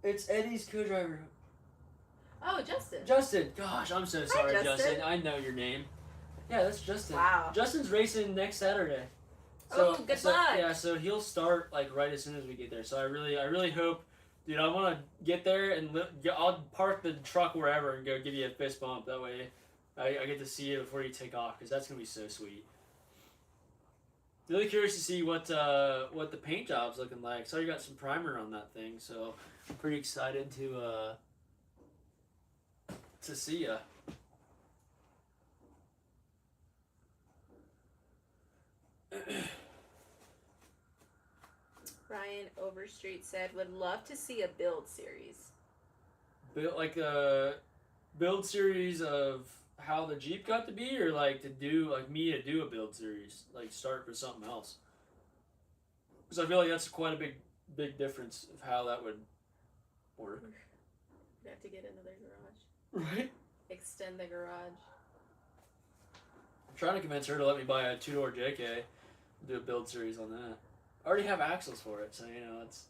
A: It's Eddie's co-driver.
B: Oh, Justin.
A: Justin. Gosh, I'm so sorry,
B: Justin.
A: I know your name. Yeah, that's Justin.
B: Wow.
A: Justin's racing next Saturday.
B: Oh, good luck.
A: Yeah, so he'll start like right as soon as we get there. So I really hope, dude. I want to get there and I'll park the truck wherever and go give you a fist bump. That way, I get to see you before you take off because that's gonna be so sweet. Really curious to see what the paint job's looking like. So you got some primer on that thing, so I'm pretty excited to see ya.
B: Ryan Overstreet said, "Would love to see a build series."
A: Build like a build series of how the Jeep got to be, or like to do a build series, like start with something else. Because I feel like that's quite a big difference of how that would work.
B: We have to get another garage.
A: Right?
B: Extend the garage.
A: I'm trying to convince her to let me buy a 2-door JK. Do a build series on that. I already have axles for it, so it's.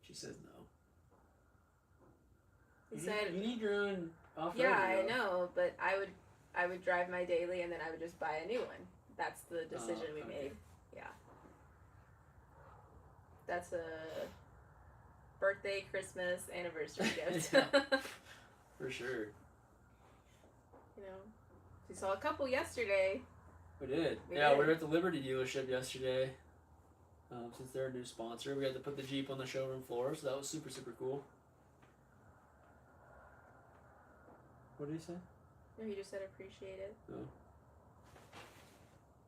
A: She says no. You need your own off-road.
B: Yeah, I know, but I would drive my daily and then I would just buy a new one. That's the decision we made. Yeah. That's a birthday, Christmas, anniversary gift.
A: For sure.
B: We saw a couple yesterday.
A: We did. We were at the Liberty dealership yesterday. Since they're a new sponsor, we had to put the Jeep on the showroom floor, so that was super, super cool. What did he say?
B: No, he just said appreciate it.
A: Oh.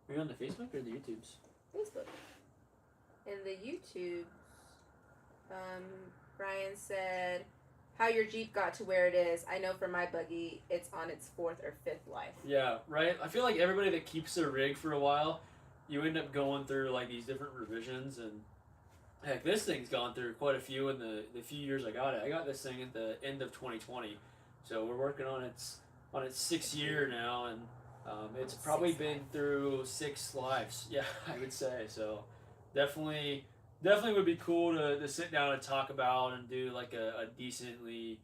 A: Are you on the Facebook or the YouTubes?
B: Facebook. In the YouTubes, Brian said, how your Jeep got to where it is. I know for my buggy, it's on its 4th or 5th life.
A: Yeah, right? I feel like everybody that keeps their rig for a while, you end up going through like these different revisions, and heck, this thing's gone through quite a few in the few years I got it. I got this thing at the end of 2020, so we're working on its 6th year now, and it's probably been through 6 lives. Yeah, I would say so. Definitely would be cool to sit down and talk about and do like a decently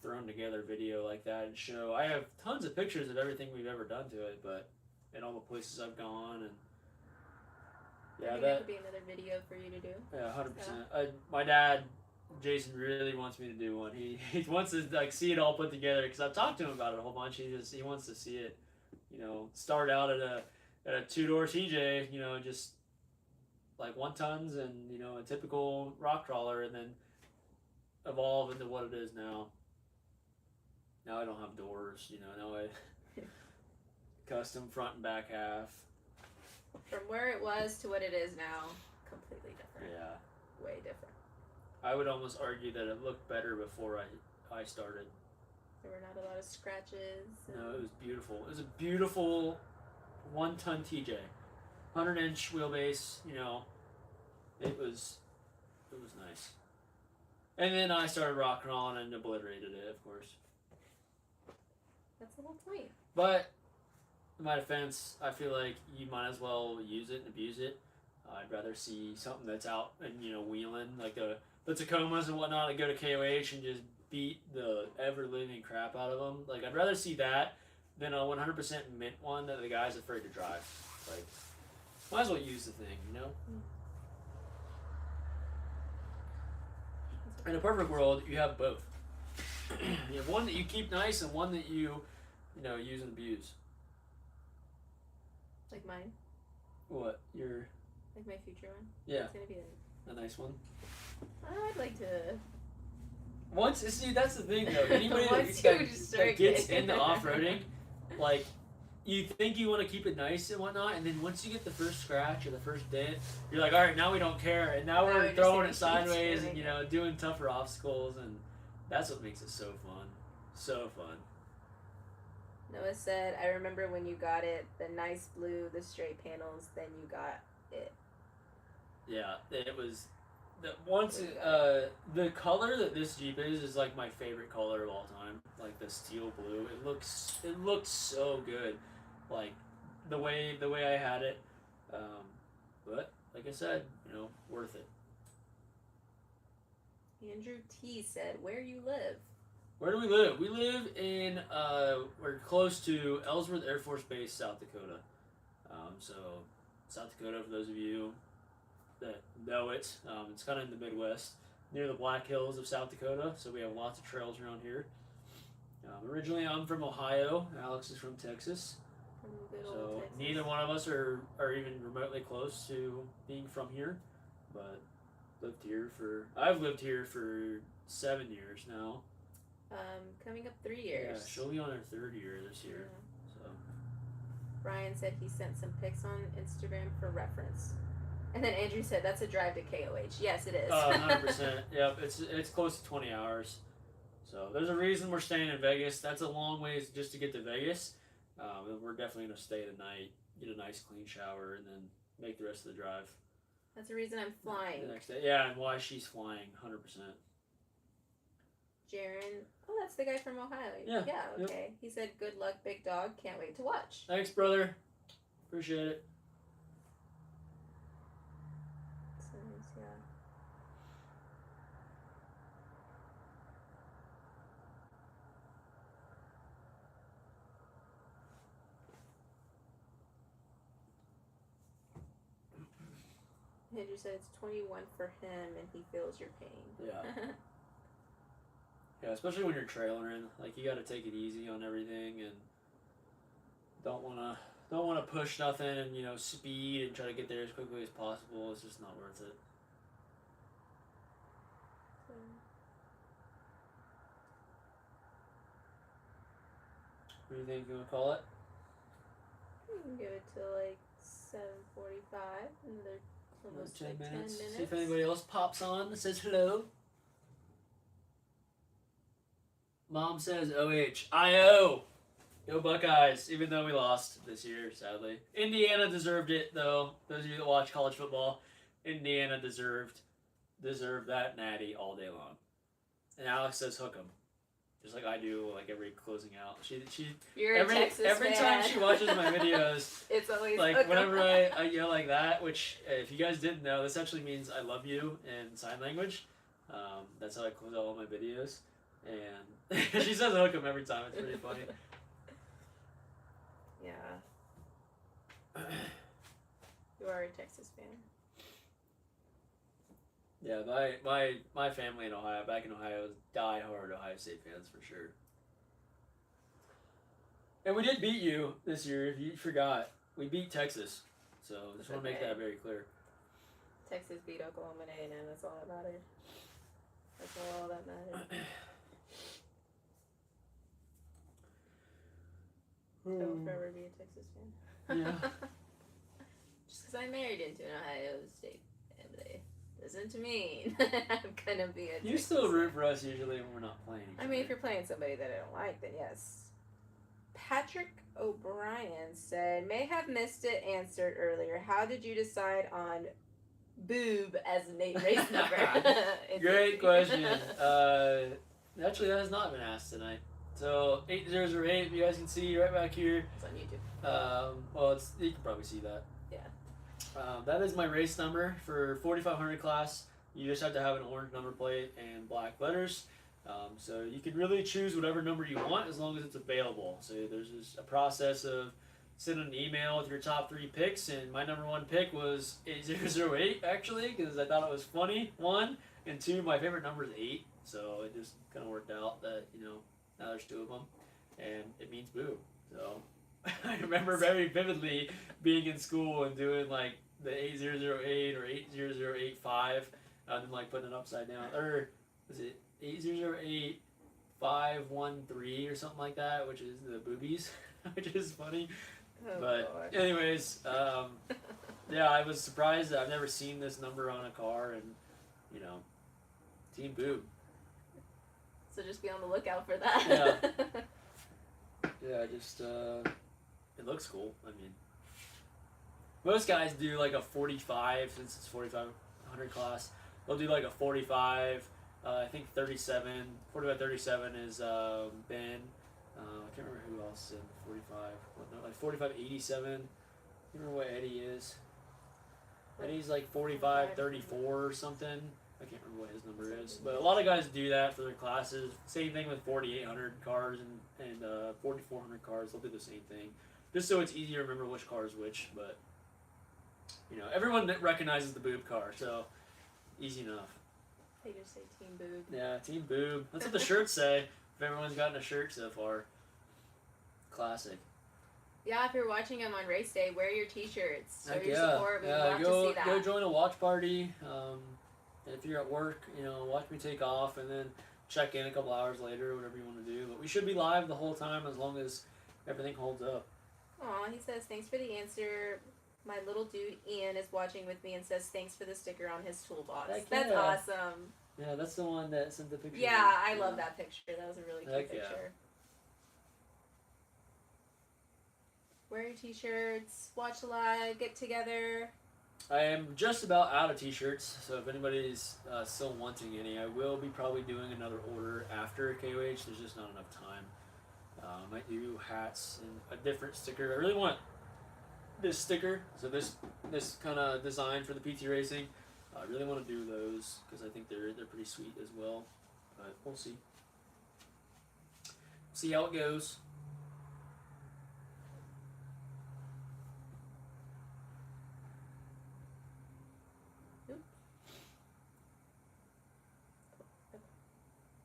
A: thrown together video like that and show. I have tons of pictures of everything we've ever done to it, but and all the places I've gone, and
B: that could be another video for you to do.
A: Yeah, 100%. My dad, Jason, really wants me to do one. He wants to like see it all put together because I've talked to him about it a whole bunch. He wants to see it, start out at a 2-door TJ, just like 1 tons and a typical rock crawler, and then evolve into what it is now. Now I don't have doors, now I custom front and back half.
B: From where it was to what it is now, completely different.
A: Yeah.
B: Way different.
A: I would almost argue that it looked better before I started.
B: There were not a lot of scratches.
A: No, it was beautiful. It was a beautiful 1-ton TJ. 100-inch wheelbase, it was nice. And then I started rock crawling and obliterated it, of course.
B: That's the whole point.
A: But in my defense, I feel like you might as well use it and abuse it. I'd rather see something that's out and wheeling, like the Tacomas and whatnot, that go to KOH and just beat the ever living crap out of them. Like, I'd rather see that than a 100% mint one that the guy's afraid to drive. Like, might as well use the thing, In a perfect world, you have both. You have one that you keep nice and one that you use and abuse.
B: Like mine?
A: What? Your...
B: Like my future one?
A: Yeah.
B: It's going to be
A: a nice one.
B: I'd like to...
A: See, that's the thing, though. Anybody that gets into off-roading, like, you think you want to keep it nice and whatnot, and then once you get the first scratch or the first dent, you're like, all right, now we don't care, and now we're throwing it sideways and doing tougher obstacles, and that's what makes it so fun. So fun.
B: Noah said, I remember when you got it, the nice blue, the straight panels, then you got it.
A: Yeah, it was... the color that this Jeep is like my favorite color of all time. Like the steel blue. It looks so good. Like the way I had it. But like I said, worth it.
B: Andrew T said, where you live?
A: Where do we live? We live in we're close to Ellsworth Air Force Base, South Dakota. So South Dakota, for those of you that know it, it's kind of in the Midwest, near the Black Hills of South Dakota, so we have lots of trails around here. Originally, I'm from Ohio. Alex is from Texas. So
B: Texas.
A: Neither one of us are even remotely close to being from here, but I've lived here for 7 years now.
B: Coming up 3 years.
A: Yeah, she'll be on her 3rd year this year.
B: Yeah.
A: So
B: Brian said he sent some pics on Instagram for reference. And then Andrew said that's a drive to KOH. Yes, it is.
A: 100%. Yep, it's close to 20 hours. So there's a reason we're staying in Vegas. That's a long ways just to get to Vegas. We're definitely going to stay the night, get a nice clean shower, and then make the rest of the drive.
B: That's the reason I'm flying.
A: The next day. Yeah, and why she's flying, 100%.
B: Jaron. Oh, that's the guy from Ohio.
A: Yeah,
B: Okay. He said, "Good luck, big dog. Can't wait to watch."
A: Thanks, brother. Appreciate it.
B: So nice, yeah. Andrew said it's 21 for him, and he feels your pain.
A: Yeah. Yeah, especially when you're trailering. Like, you got to take it easy on everything, and don't wanna push nothing, and speed and try to get there as quickly as possible. It's just not worth it. What do you think you want to call it?
B: We can give it to like 7:45. Another almost
A: 10
B: like
A: minutes.
B: 10 minutes.
A: See if anybody else pops on and says hello. Mom says OHIO. Go Buckeyes, even though we lost this year, sadly. Indiana deserved it, though. Those of you that watch college football, Indiana deserved that natty all day long. And Alex says hook 'em. Just like I do, like every closing out.
B: You're
A: every
B: a Texas
A: every
B: fan.
A: time she watches my videos,
B: it's always
A: like
B: hook 'em.
A: whenever I yell like that, which if you guys didn't know, this actually means I love you in sign language. That's how I close out all my videos, and she says hook 'em every time. It's pretty funny.
B: Yeah. You are a Texas fan.
A: Yeah, my family in Ohio, back in Ohio, is die-hard Ohio State fans for sure. And we did beat you this year, if you forgot. We beat Texas. So just want to make that very clear.
B: Texas beat Oklahoma A&M, that's all that matters. That's all that matters. I will forever be a Texas fan.
A: Yeah.
B: Just because I married into an Ohio State family doesn't mean I'm gonna be a.
A: You still root for us usually when we're not playing.
B: I mean, if you're playing somebody that I don't like, then yes. Patrick O'Brien said, "May have missed it. Answered earlier. How did you decide on boob as a race number?"
A: Great question. Actually, that has not been asked tonight. So 8008, you guys can see right back here.
B: It's on YouTube.
A: Well, you can probably see that.
B: Yeah.
A: That is my race number for 4500 class. You just have to have an orange number plate and black letters. So you can really choose whatever number you want as long as it's available. So there's just a process of sending an email with your top 3 picks, and my number 1 pick was 8008 actually, because I thought it was funny, 1, and 2, my favorite number is 8. So it just kind of worked out that now there's 2 of them, and it means boo. So I remember very vividly being in school and doing like the 8008 or 80085, and then like putting it upside down, or was it 8008 513 or something like that, which is the boobies, which is funny.
B: Oh,
A: but
B: Lord.
A: anyways, yeah, I was surprised that I've never seen this number on a car, and team boob.
B: So just be on the lookout for that.
A: Yeah, just it looks cool. I mean, most guys do like a 45 since it's 4500 class. They'll do like a 45. I think 37. 45 37 is Ben. I can't remember who else in 45. Like 45 87. I can't remember what Eddie is. Eddie's like 45 34 or something. I can't remember what his number is, but a lot of guys do that for their classes. Same thing with 4,800 cars and 4,400 cars. They'll do the same thing, just so it's easier to remember which car is which. But everyone recognizes the boob car, so easy enough.
B: They just say team boob.
A: Yeah, team boob. That's what the shirts say. If everyone's gotten a shirt so far, classic.
B: Yeah, if you're watching them on race day, wear your t-shirts. Show
A: Heck
B: your
A: yeah.
B: support. We
A: Yeah,
B: love to see that.
A: go join a watch party. If you're at work, watch me take off and then check in a couple hours later, whatever you want to do. But we should be live the whole time as long as everything holds up.
B: Aw, he says, "Thanks for the answer. My little dude Ian is watching with me and says thanks for the sticker on his toolbox."
A: Heck
B: That's
A: yeah.
B: awesome.
A: Yeah, that's the one that sent the picture.
B: Yeah, I love that picture. That was a really cute
A: Heck yeah.
B: picture. Wear your t-shirts, watch live, get together.
A: I am just about out of t-shirts, so if anybody's still wanting any, I will be probably doing another order after KOH. There's just not enough time. I might do hats and a different sticker. I really want this sticker, so this kind of design for the PT Racing. I really want to do those because I think they're pretty sweet as well. But we'll see. See how it goes.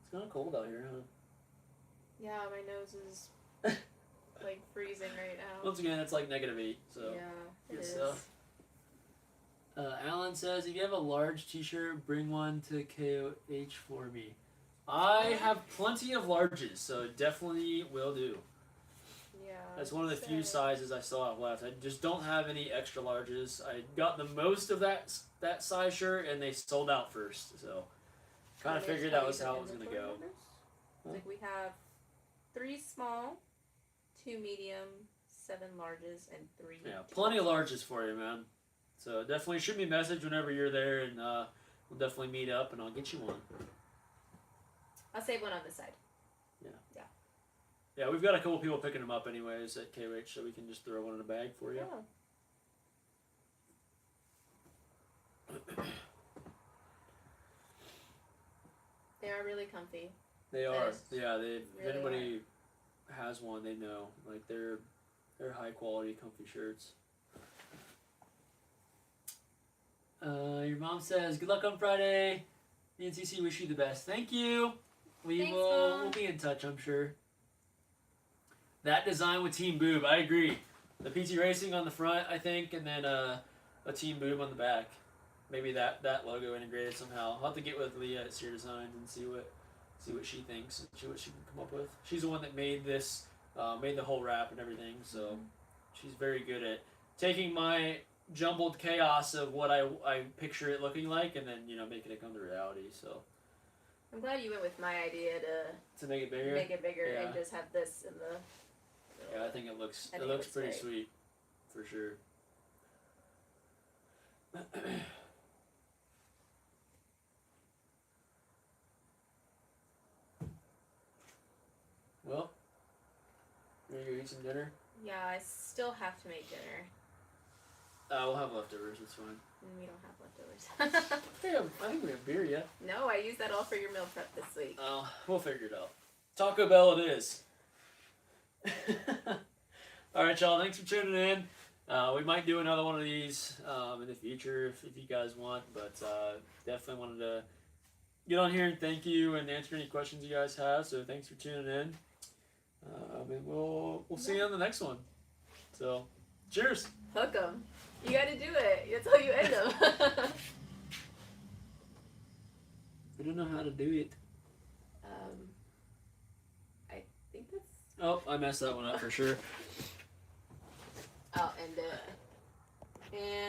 A: It's kind of cold out here, huh?
B: Yeah, my nose is like freezing right now.
A: Once again, it's like -8, so
B: yeah, it
A: good
B: is.
A: stuff. Alan says, if you have a large t-shirt, bring one to KOH for me. I have plenty of larges, so definitely will do.
B: Yeah.
A: That's one of the few sizes I still have left. I just don't have any extra larges. I got the most of that size shirt, and they sold out first, so kind of figured that was how it was going to go. Huh?
B: Like we have 3 small, 2 medium, 7 larges, and 3.
A: Yeah, plenty of larges for you, man. So definitely shoot me a message whenever you're there, and we'll definitely meet up, and I'll get you one.
B: I'll save one on the side.
A: Yeah, we've got a couple people picking them up anyways at KOH, so we can just throw one in a bag for you.
B: Yeah. They are really comfy.
A: They are. Yeah,
B: really
A: if anybody has one, they know. Like they're high quality, comfy shirts. Your mom says, "Good luck on Friday. Me and CC wish you the best." Thank you.
B: Thanks,
A: We'll
B: Mom.
A: be in touch, I'm sure. That design with Team Boob, I agree. The PT Racing on the front, I think, and then a Team Boob on the back. Maybe that logo integrated somehow. I'll have to get with Leah at Sear Designs and see what she thinks and see what she can come up with. She's the one that made this, made the whole wrap and everything, so she's very good at taking my jumbled chaos of what I picture it looking like and then, making it come to reality, so.
B: I'm glad you went with my idea
A: To make it bigger? Yeah.
B: and just have this in the.
A: Yeah, I think it looks pretty
B: great.
A: sweet, for sure. Well, you gonna go eat some dinner?
B: Yeah, I still have to make dinner.
A: We'll have leftovers, it's fine.
B: We don't have leftovers.
A: Damn, I think we have beer yet.
B: No, I used that all for your meal prep this week.
A: Oh, we'll figure it out. Taco Bell it is. Alright, y'all, thanks for tuning in. We might do another one of these in the future if you guys want, but definitely wanted to get on here and thank you and answer any questions you guys have, so thanks for tuning in. And we'll see you on the next one. So, cheers!
B: Hook 'em. You gotta do it. That's how you end them.
A: I don't know how to do it.
B: I think that's.
A: Oh, I messed that one up for sure.
B: I'll end it. And